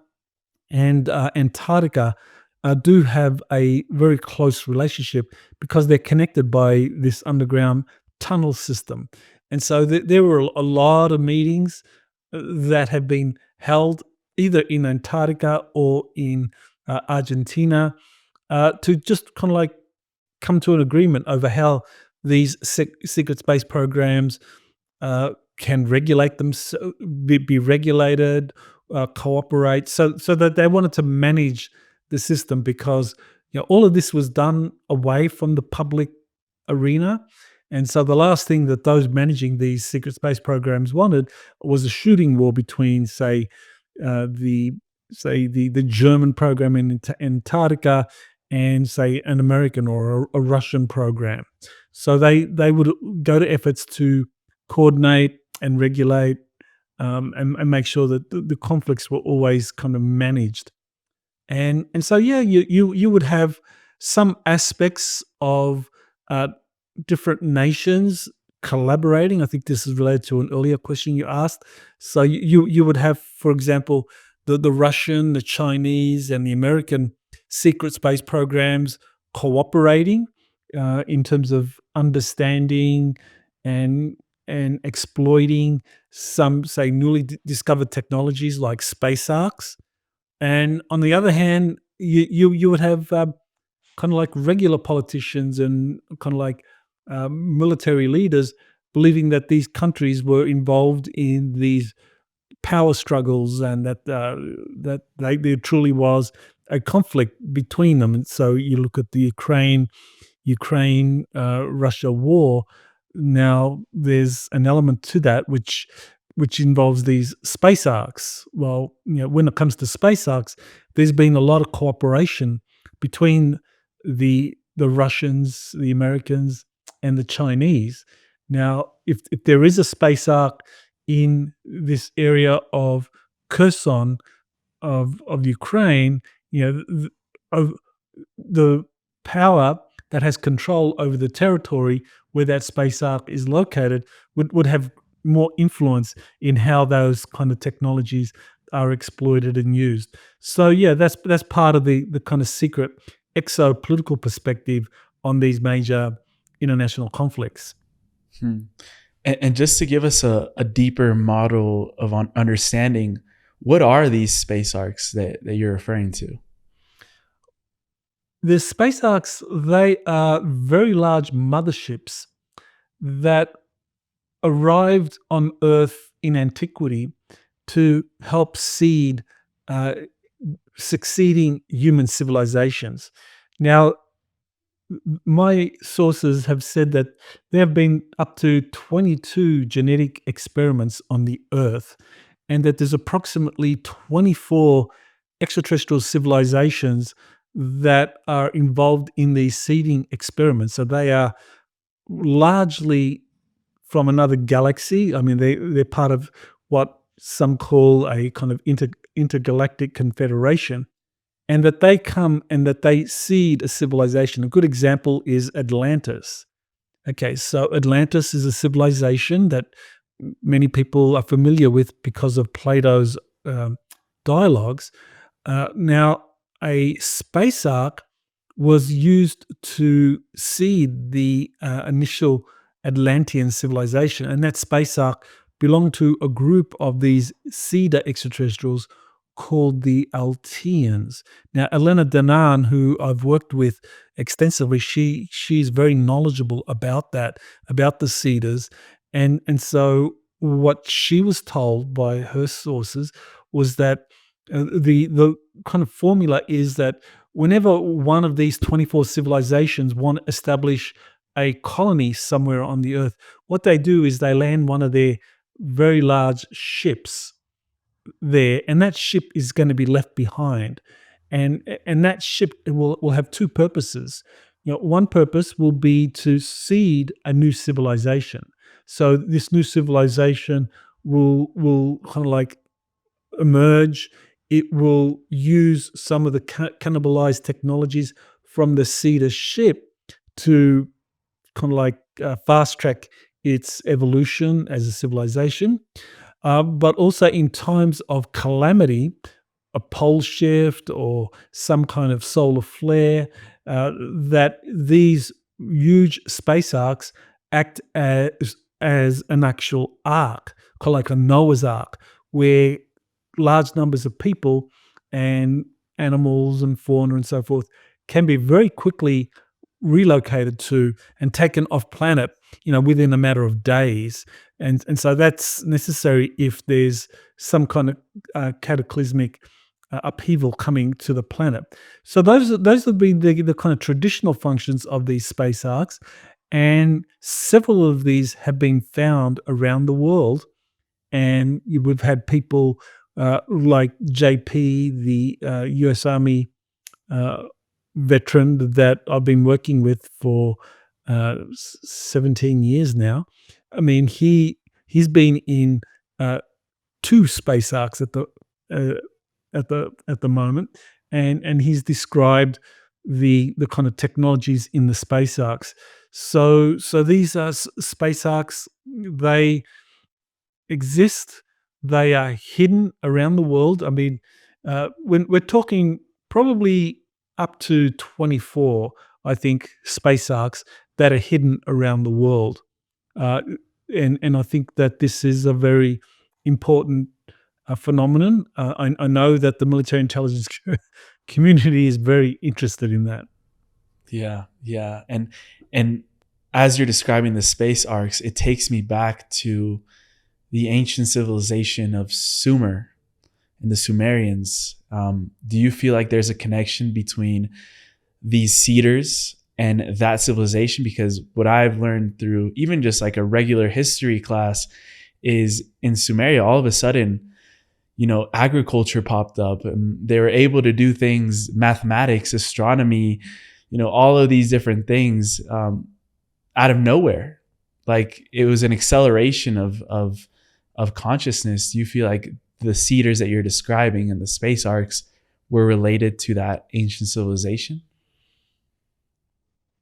[SPEAKER 1] and Antarctica do have a very close relationship because they're connected by this underground tunnel system. And so there were a lot of meetings that have been held either in Antarctica or in Argentina to just kind of like come to an agreement over how these secret space programs can regulate them, be regulated, cooperate, so that they wanted to manage the system because all of this was done away from the public arena, and so the last thing that those managing these secret space programs wanted was a shooting war between, the the German program in Antarctica and say an American or a Russian program. So they would go to efforts to coordinate and regulate, and make sure that the conflicts were always kind of managed. And so yeah, you would have some aspects of uh, different nations collaborating. I think this is related to an earlier question you asked. So you would have, for example, the Russian, the Chinese, and the American secret space programs cooperating in terms of understanding and exploiting some, say, newly discovered technologies like space arcs. And on the other hand, you would have kind of like regular politicians and kind of like military leaders believing that these countries were involved in these power struggles and that there truly was a conflict between them. And so you look at the Ukraine Russia war. Now there's an element to that which involves these space arcs. Well, when it comes to space arcs, there's been a lot of cooperation between the Russians, the Americans, and the Chinese. Now, if there is a space arc in this area of Kherson of Ukraine, of the power that has control over the territory where that space arc is located would have more influence in how those kind of technologies are exploited and used. So yeah, that's part of the kind of secret exopolitical perspective on these major international conflicts.
[SPEAKER 2] Hmm. And just to give us a deeper model of understanding, what are these space arcs that you're referring to?
[SPEAKER 1] The space arcs, they are very large motherships that arrived on Earth in antiquity to help seed uh, succeeding human civilizations. Now, my sources have said that there have been up to 22 genetic experiments on the Earth, and that there's approximately 24 extraterrestrial civilizations that are involved in these seeding experiments. So they are largely from another galaxy. I mean, they're part of what some call a kind of intergalactic confederation, and that they come and that they seed a civilization. A good example is Atlantis. Okay, so Atlantis is a civilization that many people are familiar with because of Plato's um, dialogues. Now, a space arc was used to seed the initial Atlantean civilization, and that space arc belonged to a group of these seeder extraterrestrials called the Alteans. Now, Elena Danan, who I've worked with extensively, she's very knowledgeable about that, about the seeders, and so what she was told by her sources was that the kind of formula is that whenever one of these 24 civilizations want to establish a colony somewhere on the earth, what they do is they land one of their very large ships there, and that ship is going to be left behind. And that ship will have two purposes. One purpose will be to seed a new civilization. So this new civilization will kind of like emerge. It will use some of the cannibalized technologies from the Cedar ship to kind of like fast track its evolution as a civilization. But also in times of calamity, a pole shift or some kind of solar flare, that these huge space arcs act as an actual ark, called like a Noah's Ark, where large numbers of people and animals and fauna and so forth can be very quickly relocated to and taken off planet, within a matter of days. And so that's necessary if there's some kind of cataclysmic upheaval coming to the planet. So those would be the kind of traditional functions of these space arcs, and several of these have been found around the world. And we've had people like JP, the U.S. Army uh, veteran that I've been working with for 17 years now. I mean, he's been in uh, two space arcs uh, at the moment, and he's described the kind of technologies in the space arcs. So these space arcs, they exist. They are hidden around the world. I mean, when we're talking probably up to 24, I think, space arcs that are hidden around the world. Uh, and I think that this is a very important phenomenon. I know that the military intelligence community is very interested in that.
[SPEAKER 2] Yeah, yeah. And as you're describing the space arcs, it takes me back to the ancient civilization of Sumer and the Sumerians. Do you feel like there's a connection between these cedars and that civilization? Because what I've learned through even just like a regular history class is in Sumeria, all of a sudden, agriculture popped up and they were able to do things, mathematics, astronomy, all of these different things out of nowhere. Like it was an acceleration of consciousness. Do you feel like the cedars that you're describing and the space arcs were related to that ancient civilization?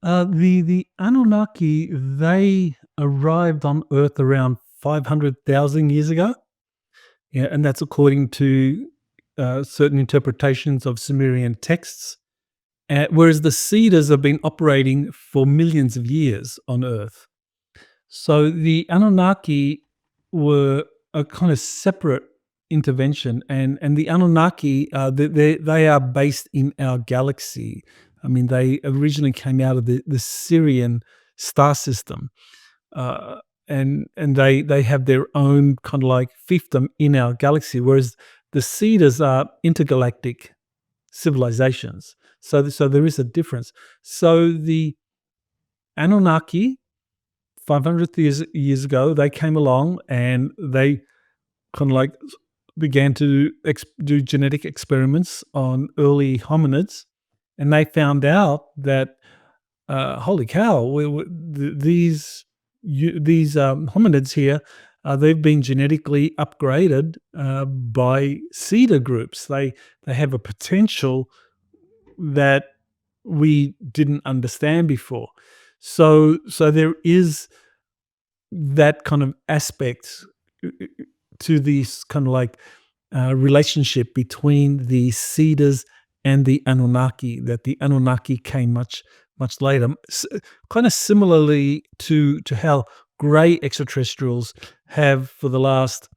[SPEAKER 1] The Anunnaki, they arrived on Earth around 500,000 years ago. Yeah, and that's according to certain interpretations of Sumerian texts. Whereas the Cedars have been operating for millions of years on Earth. So the Anunnaki were a kind of separate intervention, and the Anunnaki they are based in our galaxy. I mean, they originally came out of the Syrian star system, uh, and they have their own kind of like fiefdom in our galaxy, whereas the Cedars are intergalactic civilizations. So there is a difference. So the Anunnaki 500 years ago, they came along and they kind of like began to do genetic experiments on early hominids, and they found out that holy cow, these hominids here, they've been genetically upgraded by cedar groups. They have a potential that we didn't understand before. So there is that kind of aspect to this kind of like relationship between the Cedars and the Anunnaki, that the Anunnaki came much later. Kind of similarly to how grey extraterrestrials have for the last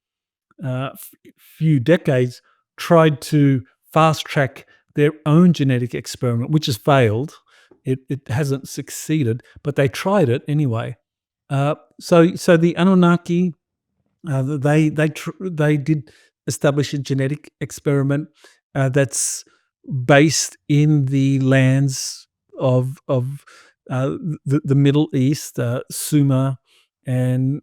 [SPEAKER 1] few decades tried to fast track their own genetic experiment, which has failed. It hasn't succeeded, but they tried it anyway. So the Anunnaki, they did establish a genetic experiment that's based in the lands of the Middle East, Sumer, and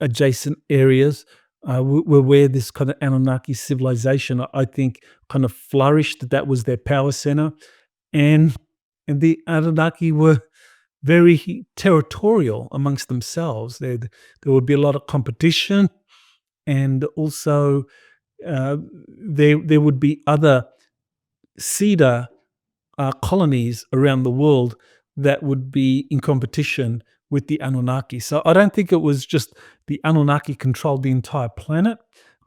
[SPEAKER 1] adjacent areas. Were where this kind of Anunnaki civilization, I think, kind of flourished. That was their power center, and the Anunnaki were very territorial amongst themselves. There would be a lot of competition, and also there would be other cedar colonies around the world that would be in competition with the Anunnaki. So I don't think it was just the Anunnaki controlled the entire planet.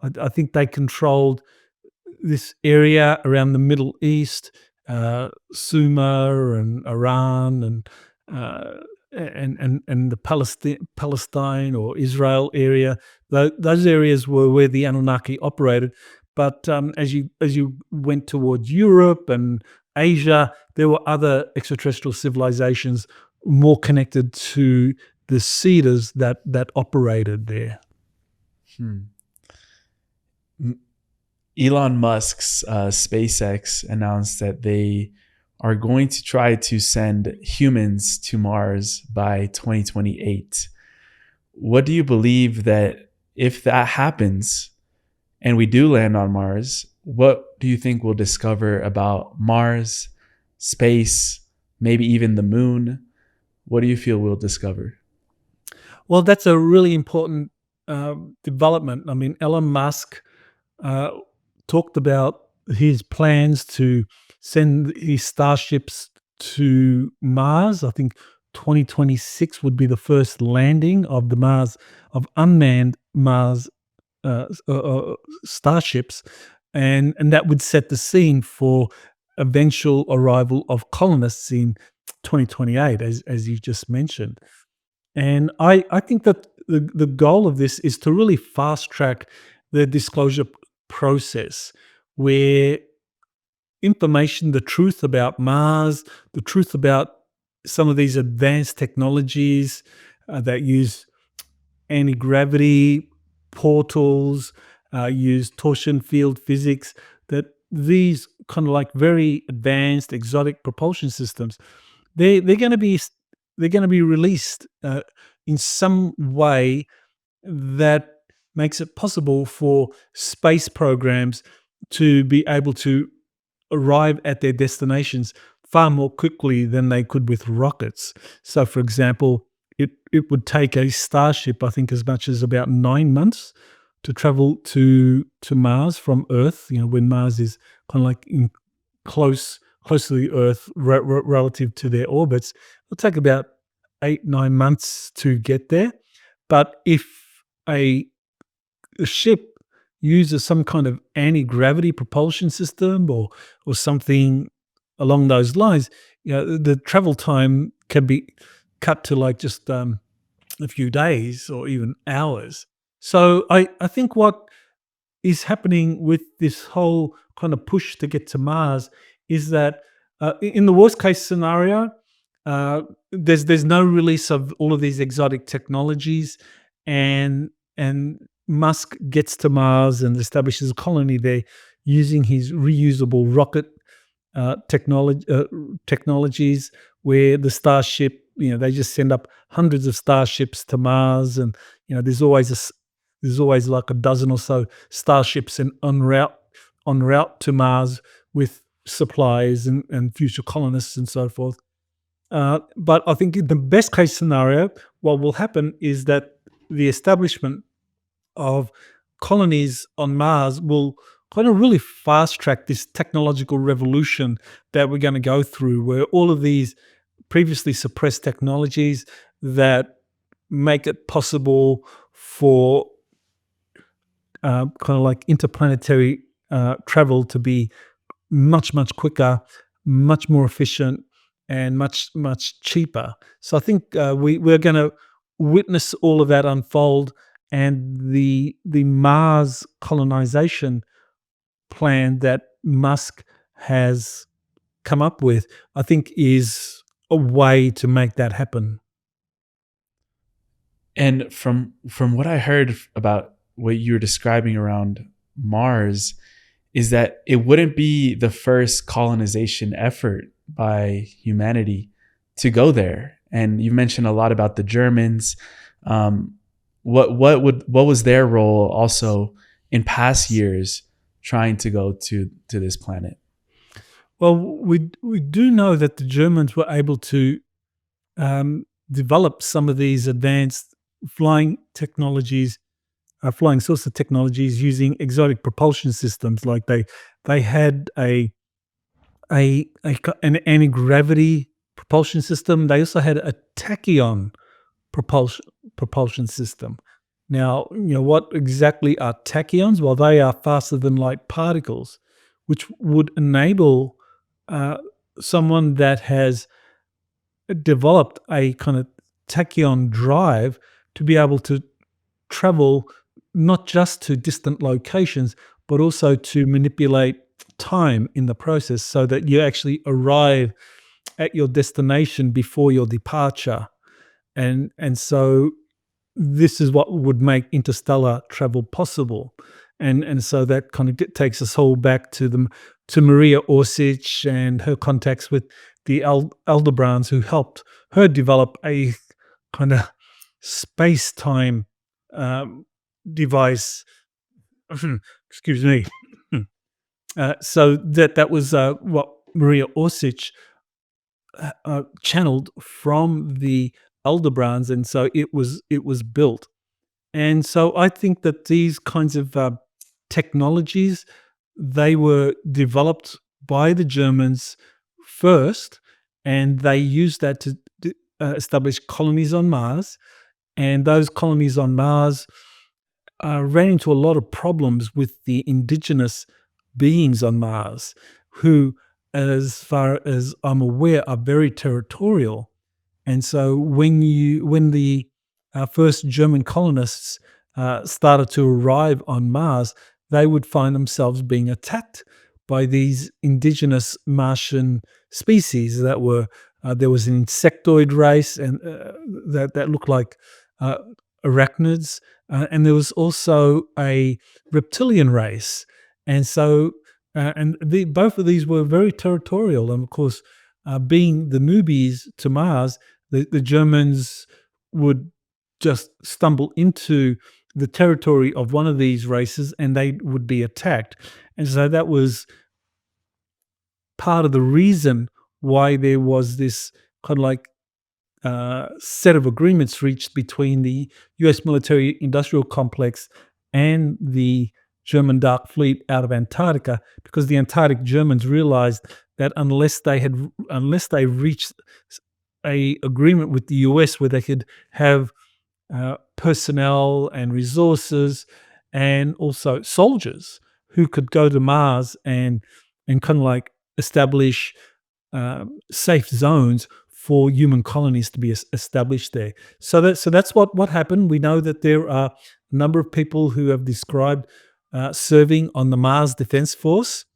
[SPEAKER 1] I think they controlled this area around the Middle East, Sumer and Iran, uh, and the Palestine or Israel area. Those areas were where the Anunnaki operated. But as you went towards Europe and Asia, there were other extraterrestrial civilizations more connected to the Cedars that operated there.
[SPEAKER 2] Hmm. Elon Musk's SpaceX announced that they are going to try to send humans to Mars by 2028. What do you believe that if that happens and we do land on Mars, what do you think we'll discover about Mars, space, maybe even the moon? What do you feel we'll discover?
[SPEAKER 1] Well, that's a really important development. I mean, Elon Musk uh, talked about his plans to send his starships to Mars. I think 2026 would be the first landing of the Mars of unmanned Mars starships, and that would set the scene for eventual arrival of colonists in 2028, as you just mentioned. And I think that the goal of this is to really fast track the disclosure process where information, the truth about Mars, the truth about some of these advanced technologies that use anti gravity, portals, use torsion field physics, that these kind of like very advanced exotic propulsion systems, they're going to be released in some way that makes it possible for space programs to be able to arrive at their destinations far more quickly than they could with rockets. So, for example, it would take a starship, I think, as much as about 9 months to travel to Mars from Earth. You know, when Mars is kind of like in close to the Earth relative to their orbits, it'll take about 8 9 months to get there. But if a ship uses some kind of anti-gravity propulsion system or something along those lines, the travel time can be cut to like just a few days or even hours. So I think what is happening with this whole kind of push to get to Mars is that in the worst case scenario, uh, there's no release of all of these exotic technologies, and Musk gets to Mars and establishes a colony there using his reusable rocket technologies, where the Starship, they just send up hundreds of starships to Mars, and there's always like a dozen or so starships en route to Mars with supplies and future colonists and so forth. But I think in the best case scenario, what will happen is that the establishment of colonies on Mars will kind of really fast track this technological revolution that we're going to go through, where all of these previously suppressed technologies that make it possible for kind of like interplanetary travel to be much, much quicker, much more efficient, and much, much cheaper. So I think we're going to witness all of that unfold, and the Mars colonization plan that Musk has come up with, I think, is a way to make that happen.
[SPEAKER 2] And from what I heard about what you were describing around Mars, is that it wouldn't be the first colonization effort by humanity to go there. And you mentioned a lot about the Germans. What was their role also in past years trying to go to this planet?
[SPEAKER 1] Well, we do know that the Germans were able to develop some of these advanced flying technologies, flying saucer technologies using exotic propulsion systems. Like they had an anti gravity propulsion system. They also had a tachyon propulsion propulsion system. Now, what exactly are tachyons? Well, they are faster than light particles, which would enable uh, someone that has developed a kind of tachyon drive to be able to travel not just to distant locations, but also to manipulate time in the process so that you actually arrive at your destination before your departure. And so this is what would make interstellar travel possible. And so that kind of takes us all back to Maria Orsic and her contacts with the Aldebrands, who helped her develop a kind of space time um, device. Excuse me. So that was what Maria Orsic channeled from the Aldebrands, and so it was built. And so I think that these kinds of technologies, they were developed by the Germans first, and they used that to establish colonies on Mars. And those colonies on Mars ran into a lot of problems with the indigenous beings on Mars, who, as far as I'm aware, are very territorial. And so when the first German colonists started to arrive on Mars, they would find themselves being attacked by these indigenous Martian species that were there was an insectoid race and that looked like uh, arachnids, and there was also a reptilian race, and so both of these were very territorial, and of course, being the newbies to Mars, the Germans would just stumble into the territory of one of these races and they would be attacked. And so that was part of the reason why there was this kind of like set of agreements reached between the US military industrial complex and the German Dark Fleet out of Antarctica, because the Antarctic Germans realized that unless they reached a agreement with the US where they could have personnel and resources and also soldiers who could go to Mars and kind of like establish safe zones for human colonies to be established there. So that's what happened. We know that there are a number of people who have described serving on the Mars Defense Force.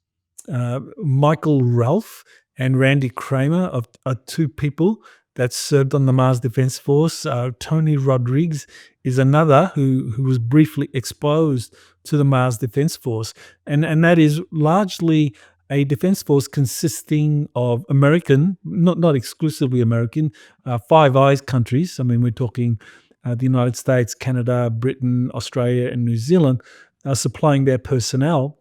[SPEAKER 1] Michael Ralph and Randy Kramer are two people that served on the Mars Defense Force. Tony Rodriguez is another who was briefly exposed to the Mars Defense Force, and that is largely a defense force consisting of American, not exclusively American, Five Eyes countries. I mean, we're talking the United States, Canada, Britain, Australia, and New Zealand are supplying their personnel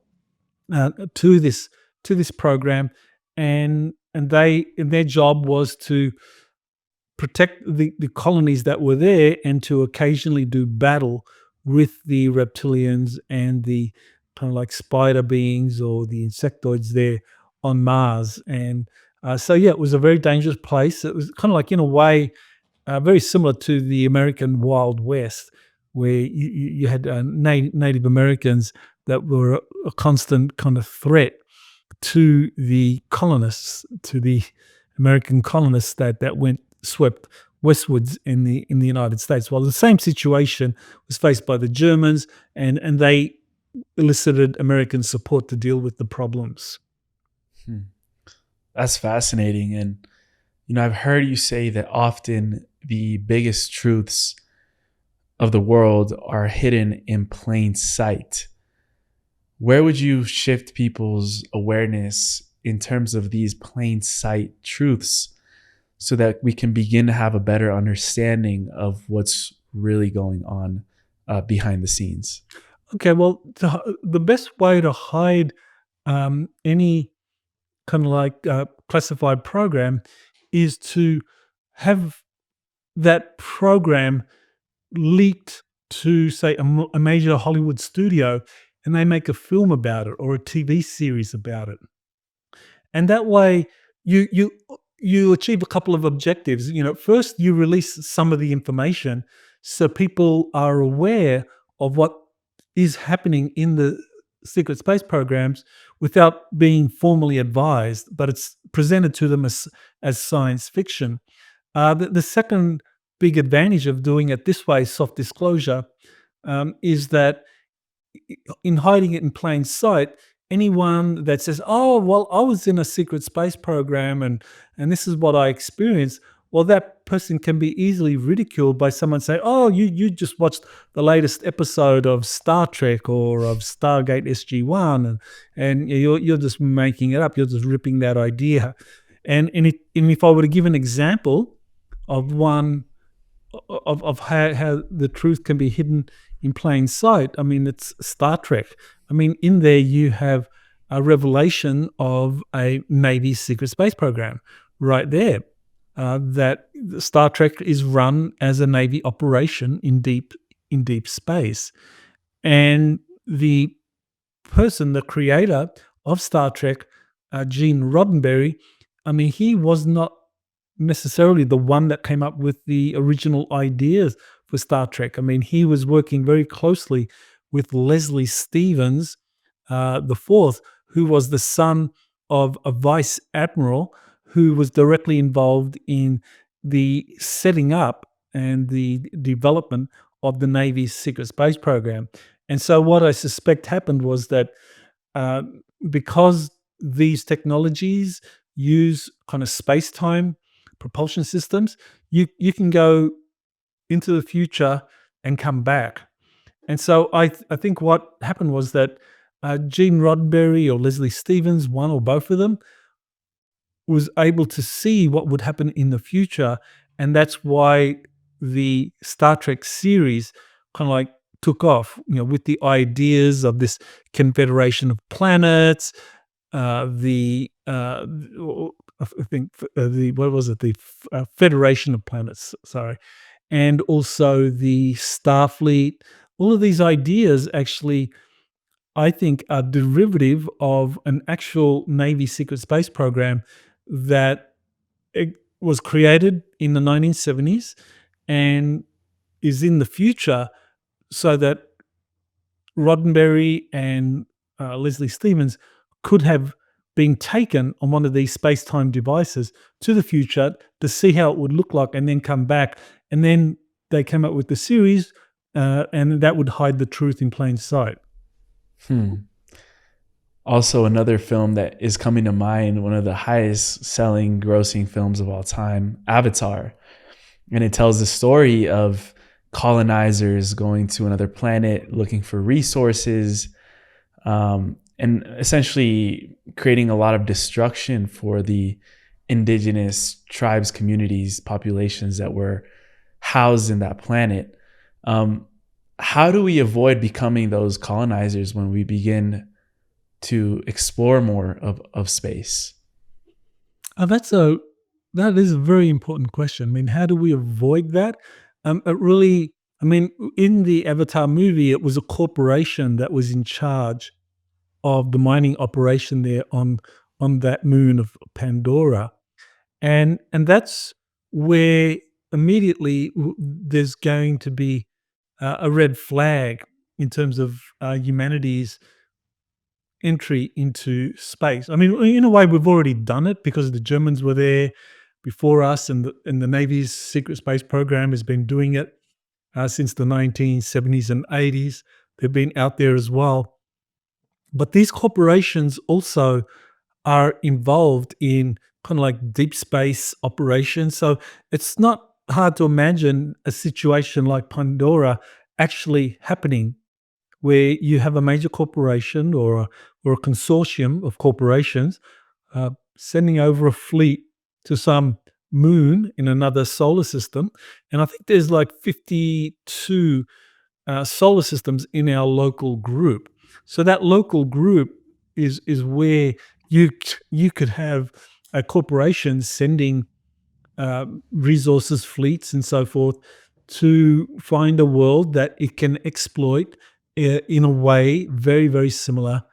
[SPEAKER 1] to this program, and their job was to protect the colonies that were there and to occasionally do battle with the reptilians and the kind of like spider beings or the insectoids there on Mars. And so, yeah, it was a very dangerous place. It was kind of like, in a way, very similar to the American Wild West, where you had Native Americans that were a constant kind of threat to the colonists, to the American colonists that went swept westwards in the United States. Well, the same situation was faced by the Germans, and they elicited American support to deal with the problems.
[SPEAKER 2] Hmm. That's fascinating. And, I've heard you say that often the biggest truths of the world are hidden in plain sight. Where would you shift people's awareness in terms of these plain sight truths so that we can begin to have a better understanding of what's really going on behind the scenes?
[SPEAKER 1] Okay, well, the best way to hide any kind of like classified program is to have that program leaked to, say, a major Hollywood studio, and they make a film about it or a TV series about it. And that way, you achieve a couple of objectives. First, you release some of the information so people are aware of what is happening in the secret space programs without being formally advised, but it's presented to them as science fiction. The second big advantage of doing it this way, soft disclosure, is that in hiding it in plain sight, anyone that says, "Oh, well, I was in a secret space program and this is what I experienced," well, that person can be easily ridiculed by someone saying, "Oh, you just watched the latest episode of Star Trek or of Stargate SG-1, and you're just making it up. You're just ripping that idea." And if I were to give an example of one of how the truth can be hidden in plain sight, I mean, it's Star Trek. I mean, in there you have a revelation of a Navy secret space program right there. That Star Trek is run as a Navy operation in deep space, and the person, the creator of Star Trek, Gene Roddenberry, I mean, he was not necessarily the one that came up with the original ideas for Star Trek. I mean, he was working very closely with Leslie Stevens, the fourth, who was the son of a vice admiral who was directly involved in the setting up and the development of the Navy's secret space program. And so, what I suspect happened was that uh, because these technologies use kind of space time propulsion systems, you can go into the future and come back. And so I think what happened was that Gene Roddenberry or Leslie Stevens, one or both of them, was able to see what would happen in the future, and that's why the Star Trek series kind of like took off, with the ideas of this confederation of planets, the I think the what was it, the Federation of Planets, sorry, and also the Starfleet. All of these ideas actually, I think, are derivative of an actual Navy secret space program that it was created in the 1970s and is in the future, so that Roddenberry and Leslie Stevens could have been taken on one of these space-time devices to the future to see how it would look like and then come back. And then they came up with the series, and that would hide the truth in plain sight.
[SPEAKER 2] Hmm. Also, another film that is coming to mind, one of the highest selling, grossing films of all time, Avatar. And it tells the story of colonizers going to another planet looking for resources, and essentially creating a lot of destruction for the indigenous tribes, communities, populations that were housed in that planet. Um, how do we avoid becoming those colonizers when we begin to explore more of space?
[SPEAKER 1] Uh, that's a that is a very important question. I mean, how do we avoid that? It really, I mean, in the Avatar movie, it was a corporation that was in charge of the mining operation there on that moon of Pandora, and that's where immediately there's going to be a red flag in terms of humanity's entry into space. I mean, in a way, we've already done it because the Germans were there before us, and the Navy's secret space program has been doing it since the 1970s and 80s. They've been out there as well. But these corporations also are involved in kind of like deep space operations. So it's not hard to imagine a situation like Pandora actually happening where you have a major corporation or a consortium of corporations sending over a fleet to some moon in another solar system. And I think there's like 52 solar systems in our local group. So that local group is where you could have a corporation sending resources, fleets, and so forth to find a world that it can exploit in a way very, very similar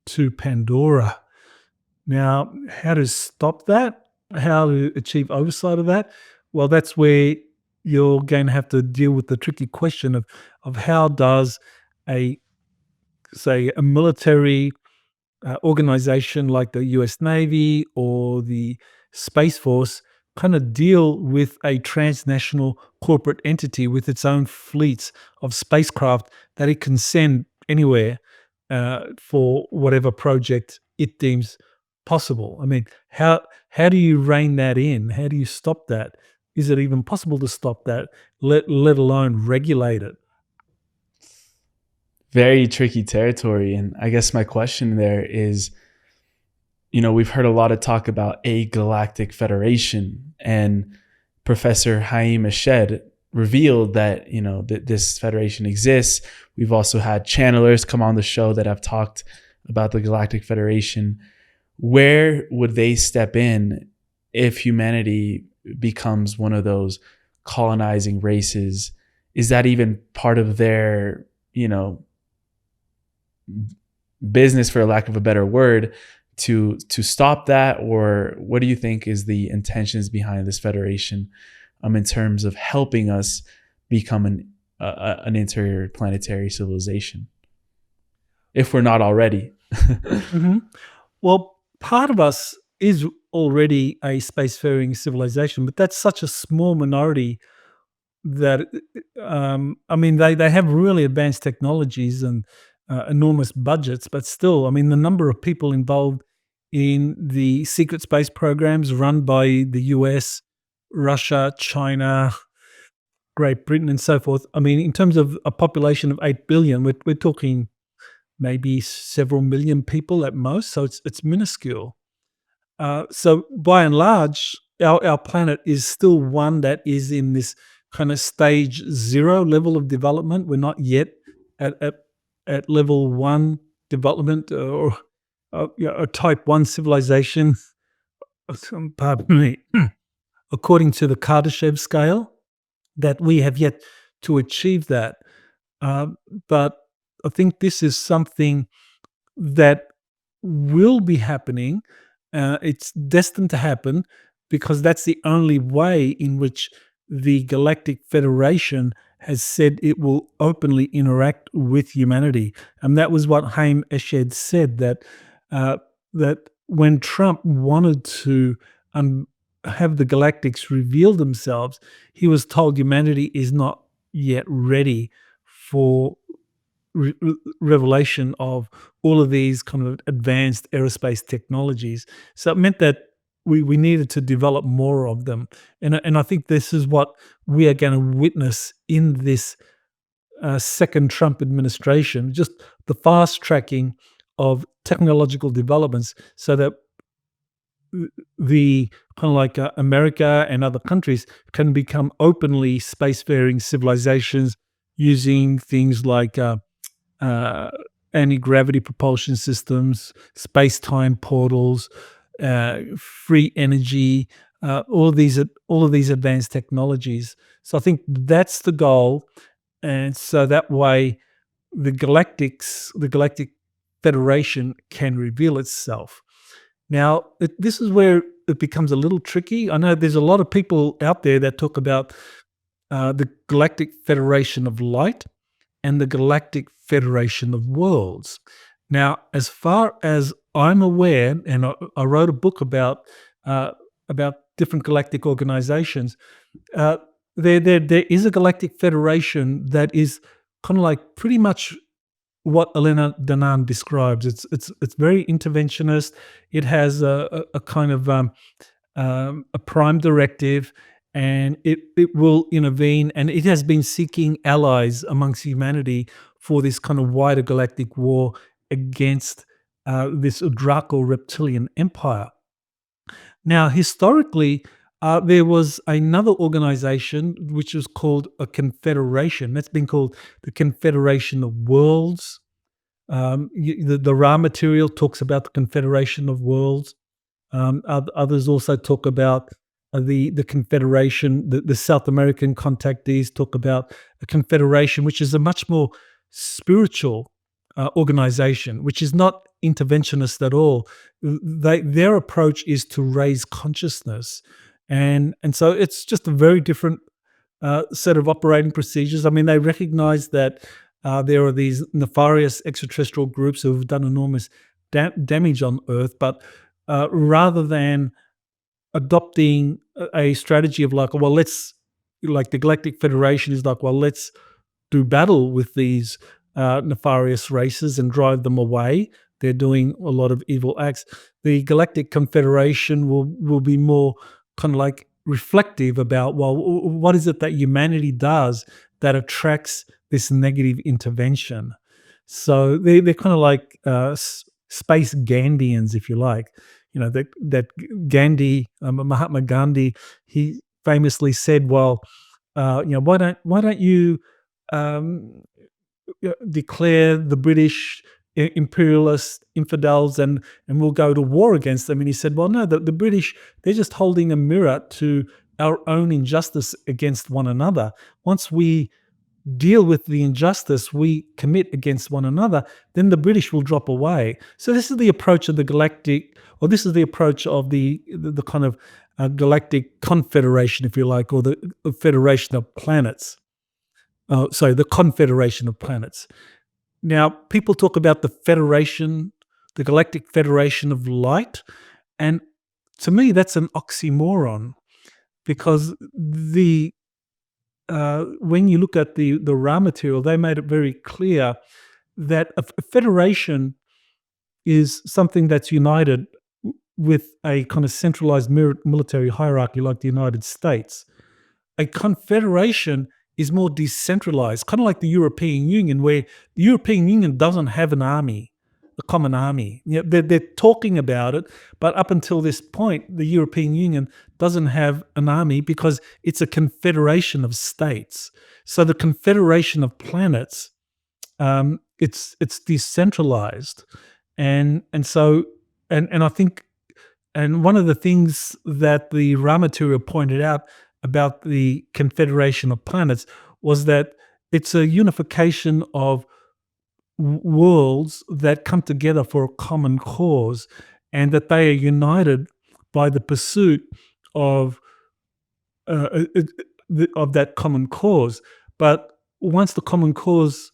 [SPEAKER 1] to Pandora. Now, how to stop that? How to achieve oversight of that? Well, that's where you're going to have to deal with the tricky question of how does a say a military organization like the US Navy or the Space Force kind of deal with a transnational corporate entity with its own fleets of spacecraft that it can send anywhere for whatever project it deems possible. I mean, how do you rein that in? How do you stop that? Is it even possible to stop that, let alone regulate it?
[SPEAKER 2] Very tricky territory. And I guess my question there is, we've heard a lot of talk about a galactic federation, and Professor Haim Eshed revealed that, this federation exists. We've also had channelers come on the show that have talked about the Galactic Federation. Where would they step in if humanity becomes one of those colonizing races? Is that even part of their, business, for lack of a better word, to stop that? Or what do you think is the intentions behind this federation, in terms of helping us become an interplanetary civilization, if we're not already?
[SPEAKER 1] Mhm. Well, part of us is already a spacefaring civilization, but that's such a small minority that I mean, they have really advanced technologies and enormous budgets, but still, I mean, the number of people involved in the secret space programs run by the US, Russia, China, Great Britain, and so forth. I mean, in terms of a population of 8 billion, we're talking maybe several million people at most, so it's minuscule. So by and large, our planet is still one that is in this kind of stage zero level of development. We're not yet at at, at level one development or a type one civilization. Pardon me. According to the Kardashev scale, that we have yet to achieve that. Uh, but I think this is something that will be happening. It's destined to happen because that's the only way in which the Galactic Federation has said it will openly interact with humanity. And that was what Haim Eshed said, uh, that when Trump wanted to have the Galactics reveal themselves, he was told humanity is not yet ready for revelation of all of these kind of advanced aerospace technologies. So it meant that we needed to develop more of them. And I think this is what we are going to witness in this second Trump administration, just the fast tracking of technological developments so that the kind of like America and other countries can become openly spacefaring civilizations using things like uh, anti-gravity propulsion systems, space-time portals, free energy, all of these advanced technologies. So I think that's the goal, and so that way the Galactic Federation can reveal itself. Now, this is where it becomes a little tricky. I know there's a lot of people out there that talk about the Galactic Federation of Light and the Galactic Federation of Worlds. Now, as far as I'm aware, and I wrote a book about different galactic organizations, uh, there is a galactic federation that is kind of like pretty much what Elena Danan describes. It's very interventionist. It has a kind of a prime directive, and it will intervene, and it has been seeking allies amongst humanity for this kind of wider galactic war against this Draco reptilian empire. Now, historically, there was another organization which was called a confederation. That's been called the Confederation of Worlds. The raw material talks about the Confederation of Worlds. Others also talk about the confederation. The South American contactees talk about a confederation, which is a much more spiritual organization, which is not interventionist at all. Their approach is to raise consciousness, and so it's just a very different set of operating procedures. I mean, they recognize that there are these nefarious extraterrestrial groups who have done enormous damage on Earth, but rather than adopting a strategy of like, well, let's like the Galactic Federation is like, well, let's do battle with these nefarious races and drive them away. They're doing a lot of evil acts. The Galactic Confederation will be more kind of like reflective about, well, what is it that humanity does that attracts this negative intervention? So they're kind of like space Gandhians, if you like. You know that Gandhi, Mahatma Gandhi, he famously said, "Well, why don't you um, declare the British imperialist infidels and we'll go to war against them?" And he said, "Well, no, the British, they're just holding a mirror to our own injustice against one another. Once we deal with the injustice we commit against one another, then the British will drop away." So this is the approach of the galactic, or this is the approach of the kind of galactic confederation, if you like, or the federation of planets. Sorry, the confederation of planets. Now, people talk about the federation, the Galactic Federation of Light, and to me, that's an oxymoron because when you look at the raw material, they made it very clear that a federation is something that's united with a kind of centralized military hierarchy like the United States. A confederation is more decentralized, kind of like the European Union, where the European Union doesn't have an army, a common army. They're talking about it, but up until this point, the European Union doesn't have an army because it's a confederation of states. So the confederation of planets, it's decentralized, and I think, and one of the things that the raw material pointed out about the Confederation of Planets was that it's a unification of worlds that come together for a common cause, and that they are united by the pursuit of of that common cause. But once the common cause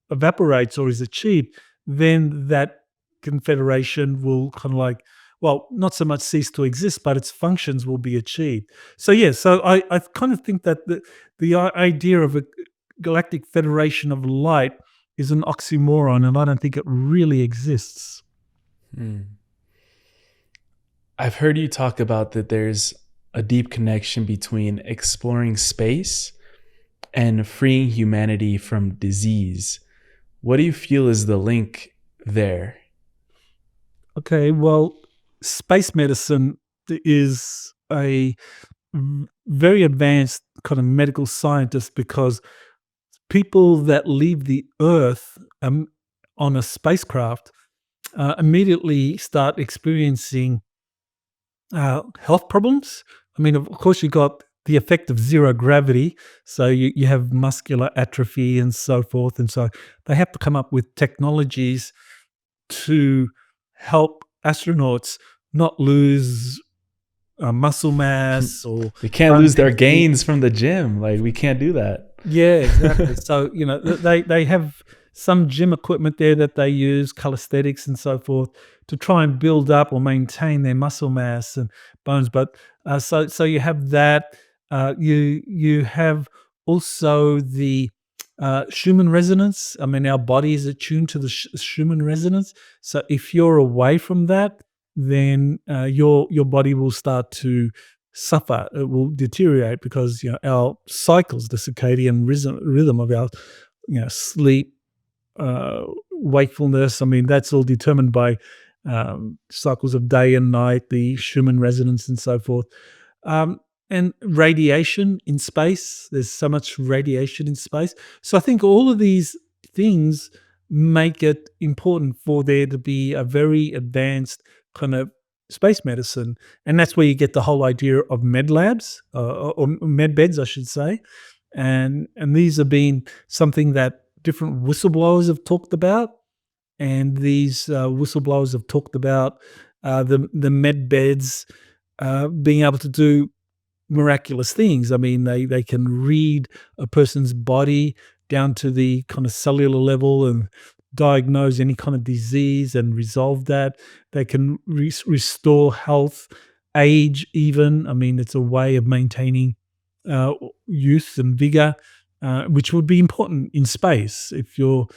[SPEAKER 1] evaporates or is achieved, then that confederation will kind of like, well, not so much cease to exist, but its functions will be achieved. So yeah, so I kind of think that the idea of a galactic federation of light is an oxymoron, and I don't think it really exists.
[SPEAKER 2] Hmm. I've heard you talk about that there's a deep connection between exploring space and freeing humanity from disease. What do you feel is the link there?
[SPEAKER 1] Okay, well, space medicine is a very advanced kind of medical scientist, because people that leave the Earth on a spacecraft immediately start experiencing health problems. I mean, of course, you got the effect of zero gravity, so you have muscular atrophy and so forth, and so they have to come up with technologies to help astronauts not lose muscle mass or
[SPEAKER 2] They can't
[SPEAKER 1] bone
[SPEAKER 2] lose their
[SPEAKER 1] density.
[SPEAKER 2] gains from the gym. Like, we can't do that.
[SPEAKER 1] Yeah, exactly. So, they have some gym equipment there that they use, calisthenics and so forth, to try and build up or maintain their muscle mass and bones. But so you have that. You have also the Schumann resonance. I mean, our body is attuned to the Schumann resonance. So if you're away from that, then your body will start to suffer. It will deteriorate, because our cycles, the circadian rhythm of our sleep, wakefulness. I mean, that's all determined by cycles of day and night, the Schumann resonance, and so forth. And radiation in space. There's so much radiation in space. So I think all of these things make it important for there to be a very advanced kind of space medicine, and that's where you get the whole idea of med labs, or med beds, I should say, and these have been something that different whistleblowers have talked about, and these whistleblowers have talked about the med beds being able to do miraculous things. I mean, they can read a person's body down to the kind of cellular level and diagnose any kind of disease and resolve that. They can restore health, age even. I mean, it's a way of maintaining youth and vigor, which would be important in space. If you're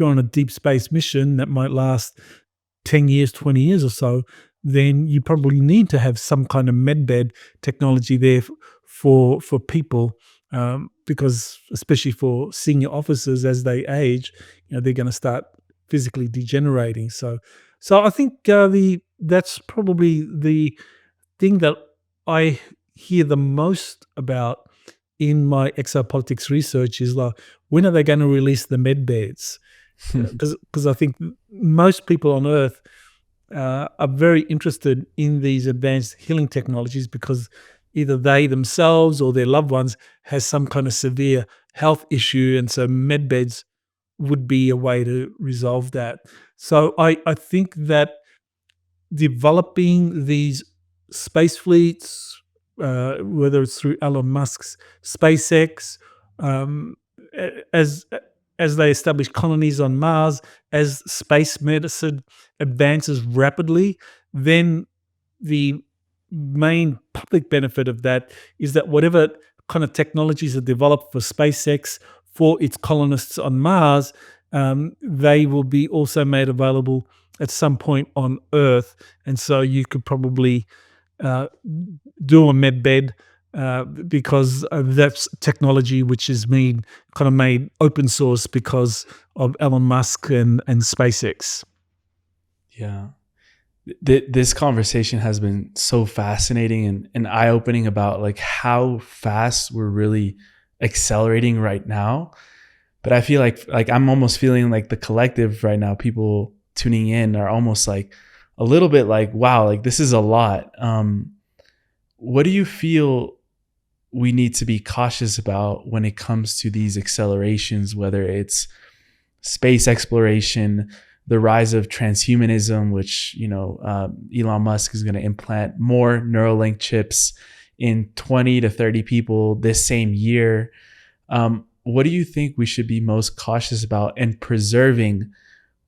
[SPEAKER 1] on a deep space mission that might last 10 years, 20 years or so, then you probably need to have some kind of medbed technology there for people, because especially for senior officers, as they age, they're going to start physically degenerating. So I think that's probably the thing that I hear the most about in my exopolitics research is like, when are they going to release the med beds? Because I think most people on Earth are very interested in these advanced healing technologies, because either they themselves or their loved ones has some kind of severe health issue, and so med beds would be a way to resolve that. So I think that developing these space fleets, whether it's through Elon Musk's SpaceX, um, as as they establish colonies on Mars, as space medicine advances rapidly, then the main public benefit of that is that whatever kind of technologies are developed for SpaceX for its colonists on Mars, they will be also made available at some point on Earth. And so you could probably uh, do a med bed, because that's technology which is made open source because of Elon Musk and SpaceX.
[SPEAKER 2] Yeah. This conversation has been so fascinating and eye-opening about like how fast we're really accelerating right now. But I feel like I'm almost feeling like the collective right now, people tuning in are almost like a little bit like, wow, like this is a lot. What do you feel we need to be cautious about when it comes to these accelerations, whether it's space exploration, the rise of transhumanism, which, Elon Musk is going to implant more Neuralink chips in 20 to 30 people this same year. what do you think we should be most cautious about and preserving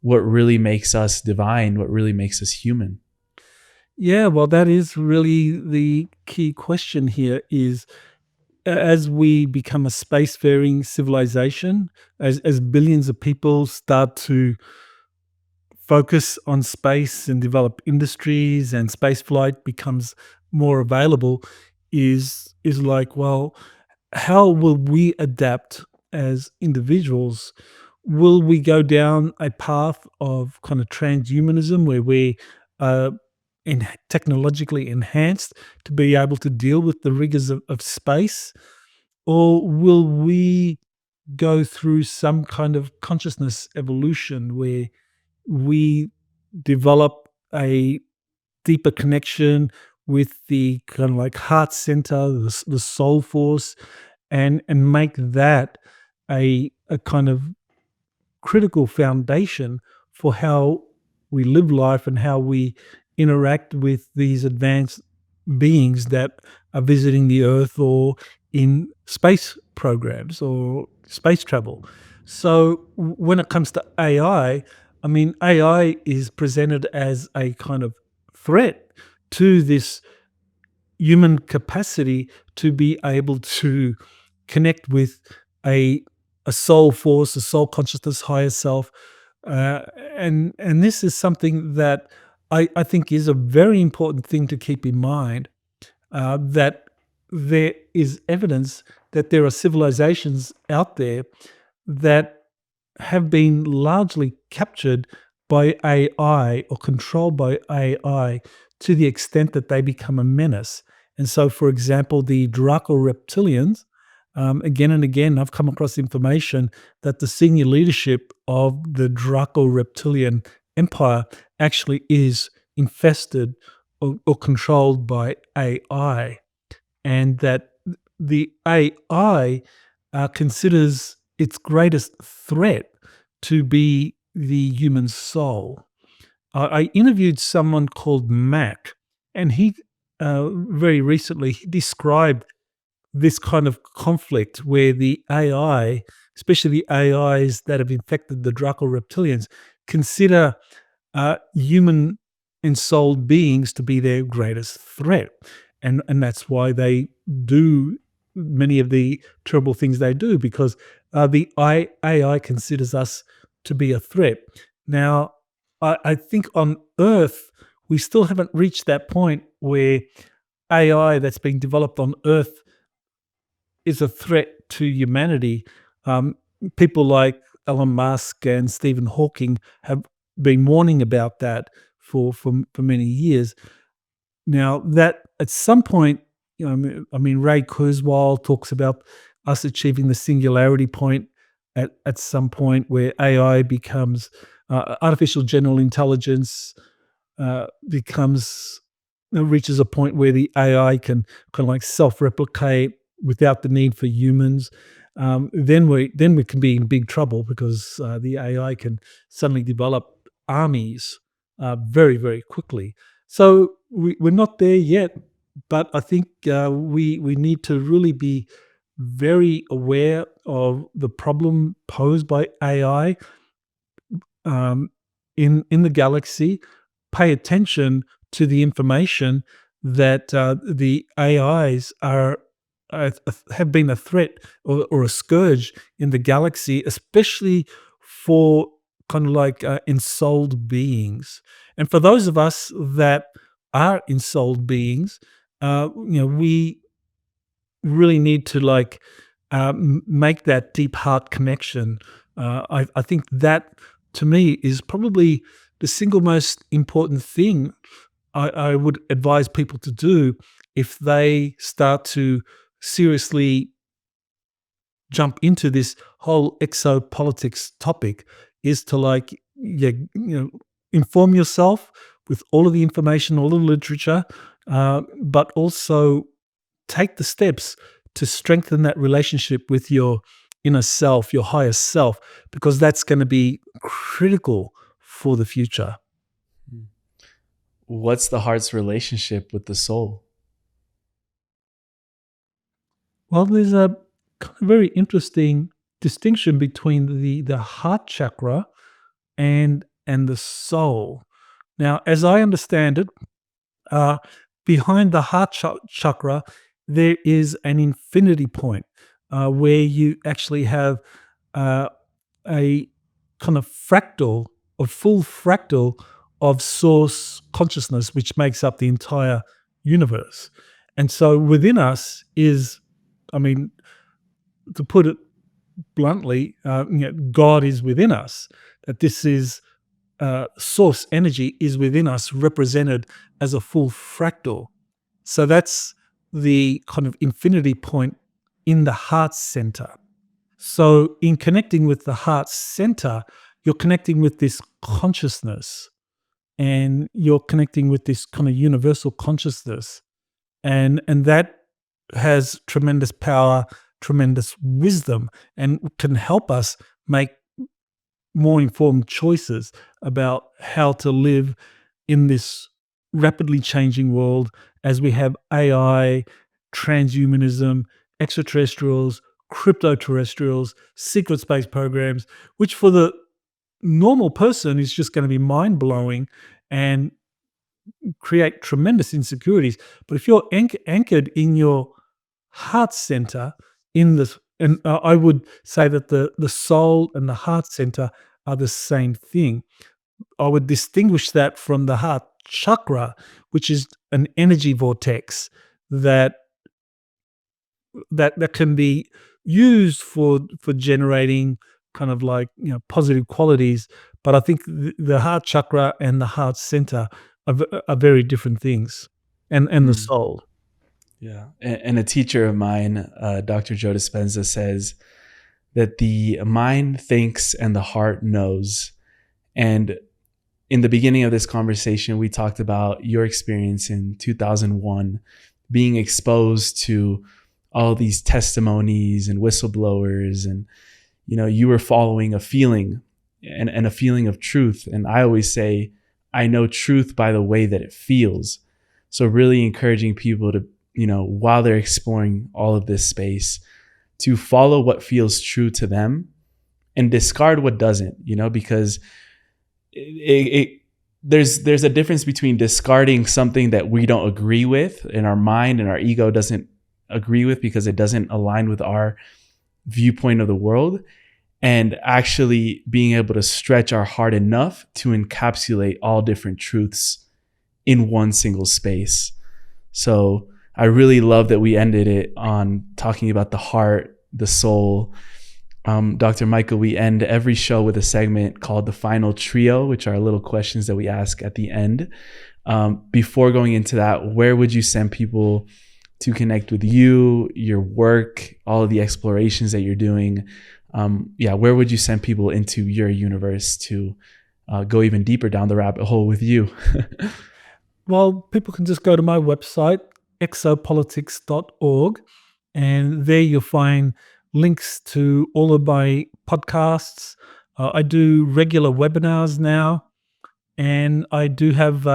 [SPEAKER 2] what really makes us divine, what really makes us human?
[SPEAKER 1] Yeah, well, that is really the key question here is as we become a spacefaring civilization, as billions of people start to focus on space and develop industries and space flight becomes more available, is like, well, how will we adapt as individuals? Will we go down a path of kind of transhumanism where we are technologically enhanced to be able to deal with the rigors of space? Or will we go through some kind of consciousness evolution where we develop a deeper connection with the kind of like heart center, the soul force, and make that a kind of critical foundation for how we live life and how we interact with these advanced beings that are visiting the earth or in space programs or space travel. So when it comes to I mean, AI is presented as a kind of threat to this human capacity to be able to connect with a a soul force, a soul consciousness, higher self, uh, and this is something that I think is a very important thing to keep in mind. That there is evidence that there are civilizations out there that have been largely captured by AI or controlled by AI to the extent that they become a menace. And so, for example, the Draco reptilians, again and again, I've come across information that the senior leadership of the Draco reptilian empire actually is infested or controlled by AI, and that the AI considers its greatest threat to be the human soul. I interviewed someone called Mac, and he very recently he described this kind of conflict where the AI, especially the AIs that have infected the Draco reptilians, consider human ensouled beings to be their greatest threat, and that's why they do many of the terrible things they do because AI considers us to be a threat. Now, I think on Earth we still haven't reached that point where AI that's being developed on Earth is a threat to humanity. Um, People like Elon Musk and Stephen Hawking have been warning about that for many years. Now, that at some point, I mean, Ray Kurzweil talks about us achieving the singularity point at some point where AI becomes artificial general intelligence becomes reaches a point where the AI can kind of like self-replicate without the need for humans. Then we can be in big trouble because the AI can suddenly develop armies very very quickly. So we're not there yet, but I think we need to really be very aware of the problem posed by AI um, in the galaxy, pay attention to the information that the AIs have been a threat or a scourge in the galaxy, especially for kind of like ensouled beings. And for those of us that are ensouled beings, we really need to like make that deep heart connection. I think that to me is probably the single most important thing I would advise people to do if they start to seriously jump into this whole exopolitics topic is to like inform yourself with all of the information, all the literature, but also take the steps to strengthen that relationship with your inner self, your higher self, because that's going to be critical for the future.
[SPEAKER 2] What's the heart's relationship with the soul?
[SPEAKER 1] Well, there's a kind of very interesting. distinction between the heart chakra and the soul. Now, as I understand it, uh, behind the heart chakra, there is an infinity point where you actually have uh, a kind of fractal, a full fractal of source consciousness, which makes up the entire universe. And so within us is, I mean, to put it bluntly, God is within us. That this is source energy is within us, represented as a full fractal. So that's the kind of infinity point in the heart center. So, in connecting with the heart center, you're connecting with this consciousness and you're connecting with this kind of universal consciousness. And that has tremendous power, tremendous wisdom, and can help us make more informed choices about how to live in this rapidly changing world as we have AI, transhumanism, extraterrestrials, crypto-terrestrials, secret space programs, which for the normal person is just going to be mind-blowing and create tremendous insecurities. But if you're anchored in your heart center, in this, and I would say that the soul and the heart center are the same thing. I would distinguish that from the heart chakra, which is an energy vortex that that can be used for generating kind of like, positive qualities. But I think the heart chakra and the heart center are very different things, and the
[SPEAKER 2] Mm,
[SPEAKER 1] soul.
[SPEAKER 2] yeah. And a teacher of mine, Dr. Joe Dispenza, says that the mind thinks and the heart knows. And in the beginning of this conversation, we talked about your experience in 2001, being exposed to all these testimonies and whistleblowers, and you were following a feeling and a feeling of truth. And I always say, I know truth by the way that it feels. So really encouraging people to, while they're exploring all of this space, to follow what feels true to them and discard what doesn't, because it there's a difference between discarding something that we don't agree with in our mind and our ego doesn't agree with because it doesn't align with our viewpoint of the world, and actually being able to stretch our heart enough to encapsulate all different truths in one single space. So I really love that we ended it on talking about the heart, the soul. Dr. Michael, we end every show with a segment called the final trio, which are little questions that we ask at the end. Before going into that, where would you send people to connect with you, your work, all of the explorations that you're doing? Where would you send people into your universe to go even deeper down the rabbit hole with you?
[SPEAKER 1] Well, people can just go to my website, exopolitics.org, and there you'll find links to all of my podcasts. I do regular webinars now, and I do have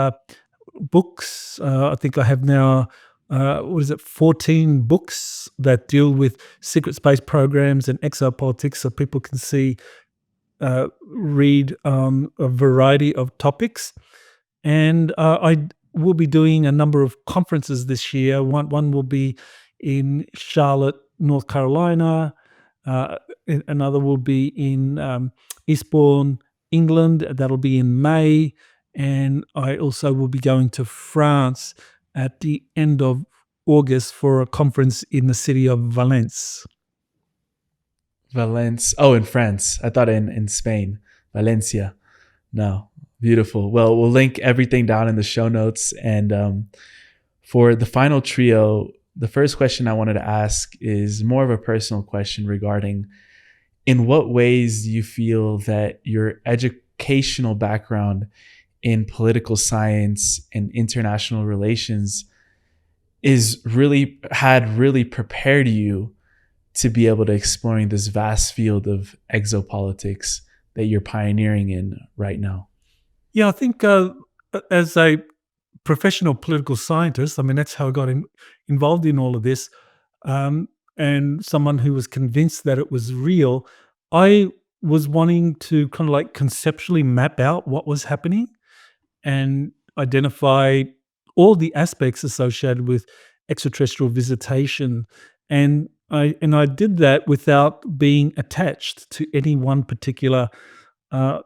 [SPEAKER 1] books. I think I have now, 14 books that deal with secret space programs and exopolitics, so people can read a variety of topics. And I will be doing a number of conferences this year. One will be in Charlotte, North Carolina. Uh, Another will be in Eastbourne, England. That'll be in May. And I also will be going to France at the end of August for a conference in the city of Valence.
[SPEAKER 2] Valence. Oh, in France. I thought in Spain. Valencia. No. Beautiful. Well, we'll link everything down in the show notes. And for the final trio, the first question I wanted to ask is more of a personal question regarding in what ways do you feel that your educational background in political science and international relations had really prepared you to be able to exploring this vast field of exopolitics that you're pioneering in right now?
[SPEAKER 1] Yeah, I think as a professional political scientist, I mean, that's how I got involved in all of this. and someone who was convinced that it was real, I was wanting to kind of like conceptually map out what was happening and identify all the aspects associated with extraterrestrial visitation. And I did that without being attached to any one particular uh,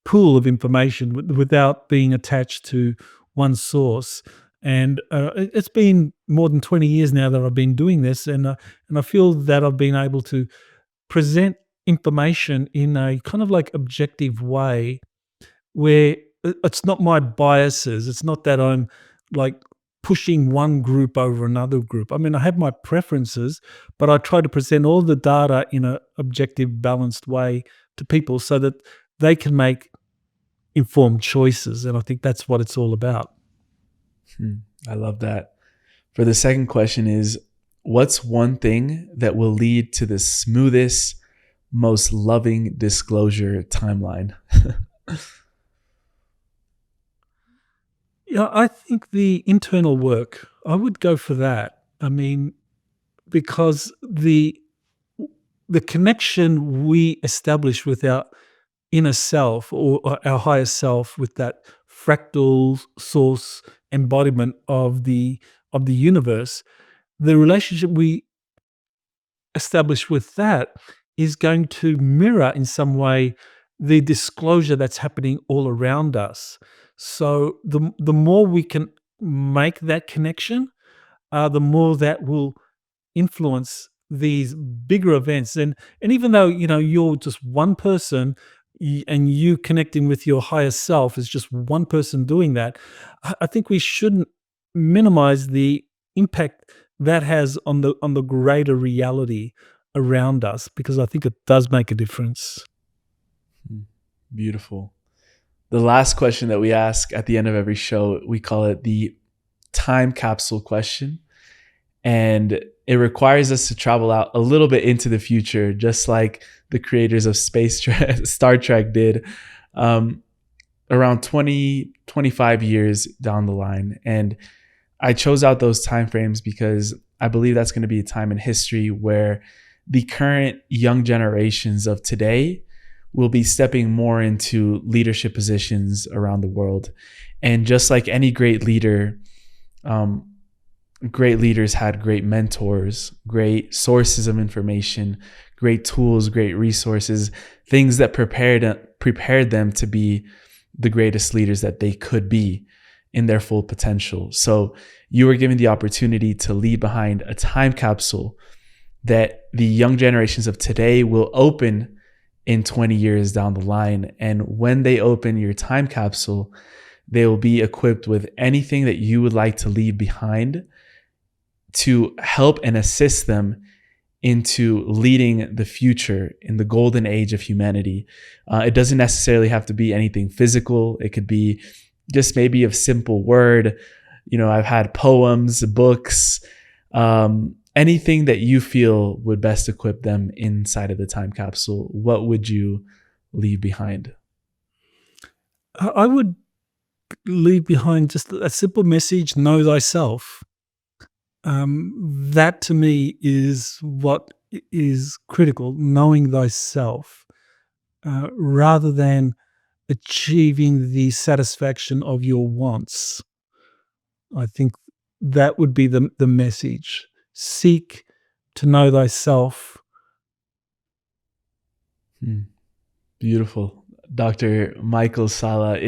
[SPEAKER 1] pool of information, without being attached to one source. And it's been more than 20 years now that I've been doing this, and I feel that I've been able to present information in a kind of like objective way where it's not my biases. It's not that I'm like pushing one group over another group. I mean, I have my preferences, but I try to present all the data in a objective, balanced way to people so that they can make informed choices. And I think that's what it's all about.
[SPEAKER 2] I love that. For the second question is, what's one thing that will lead to the smoothest, most loving disclosure timeline?
[SPEAKER 1] Yeah, I think the internal work, I would go for that. I mean, because the connection we establish with our inner self, or our higher self, with that fractal source embodiment of the universe, the relationship we establish with that is going to mirror in some way the disclosure that's happening all around us. So the more we can make that connection, the more that will influence these bigger events. And even though you're just one person, and you connecting with your higher self is just one person doing that, I think we shouldn't minimize the impact that has on the greater reality around us, because I think it does make a difference.
[SPEAKER 2] Beautiful. The last question that we ask at the end of every show, we call it the time capsule question. And it requires us to travel out a little bit into the future, just like the creators of Star Trek did, around 20, 25 years down the line. And I chose out those time frames because I believe that's going to be a time in history where the current young generations of today will be stepping more into leadership positions around the world. And just like any great leader, great leaders had great mentors, great sources of information, great tools, great resources, things that prepared them to be the greatest leaders that they could be in their full potential. So you were given the opportunity to leave behind a time capsule that the young generations of today will open in 20 years down the line. And when they open your time capsule, they will be equipped with anything that you would like to leave behind to help and assist them into leading the future in the golden age of humanity. It doesn't necessarily have to be anything physical. It could be just maybe a simple word. I've had poems, books, anything that you feel would best equip them inside of the time capsule. What would you leave behind?
[SPEAKER 1] I would leave behind just a simple message: know thyself. That to me is what is critical, knowing thyself, rather than achieving the satisfaction of your wants. I think that would be the message. Seek to know thyself.
[SPEAKER 2] Beautiful. Dr. Michael Salla,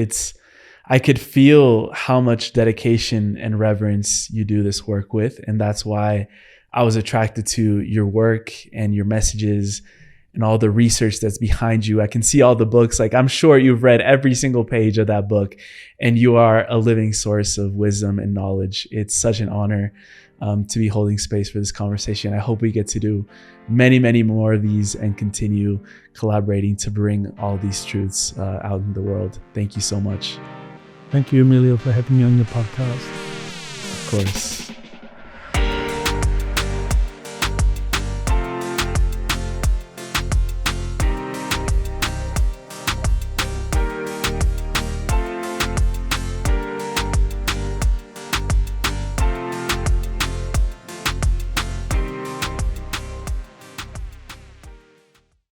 [SPEAKER 2] I could feel how much dedication and reverence you do this work with. And that's why I was attracted to your work and your messages and all the research that's behind you. I can see all the books. Like, I'm sure you've read every single page of that book, and you are a living source of wisdom and knowledge. It's such an honor to be holding space for this conversation. I hope we get to do many, many more of these and continue collaborating to bring all these truths out in the world. Thank you so much.
[SPEAKER 1] Thank you, Emilio, for having me on your podcast.
[SPEAKER 2] Of course.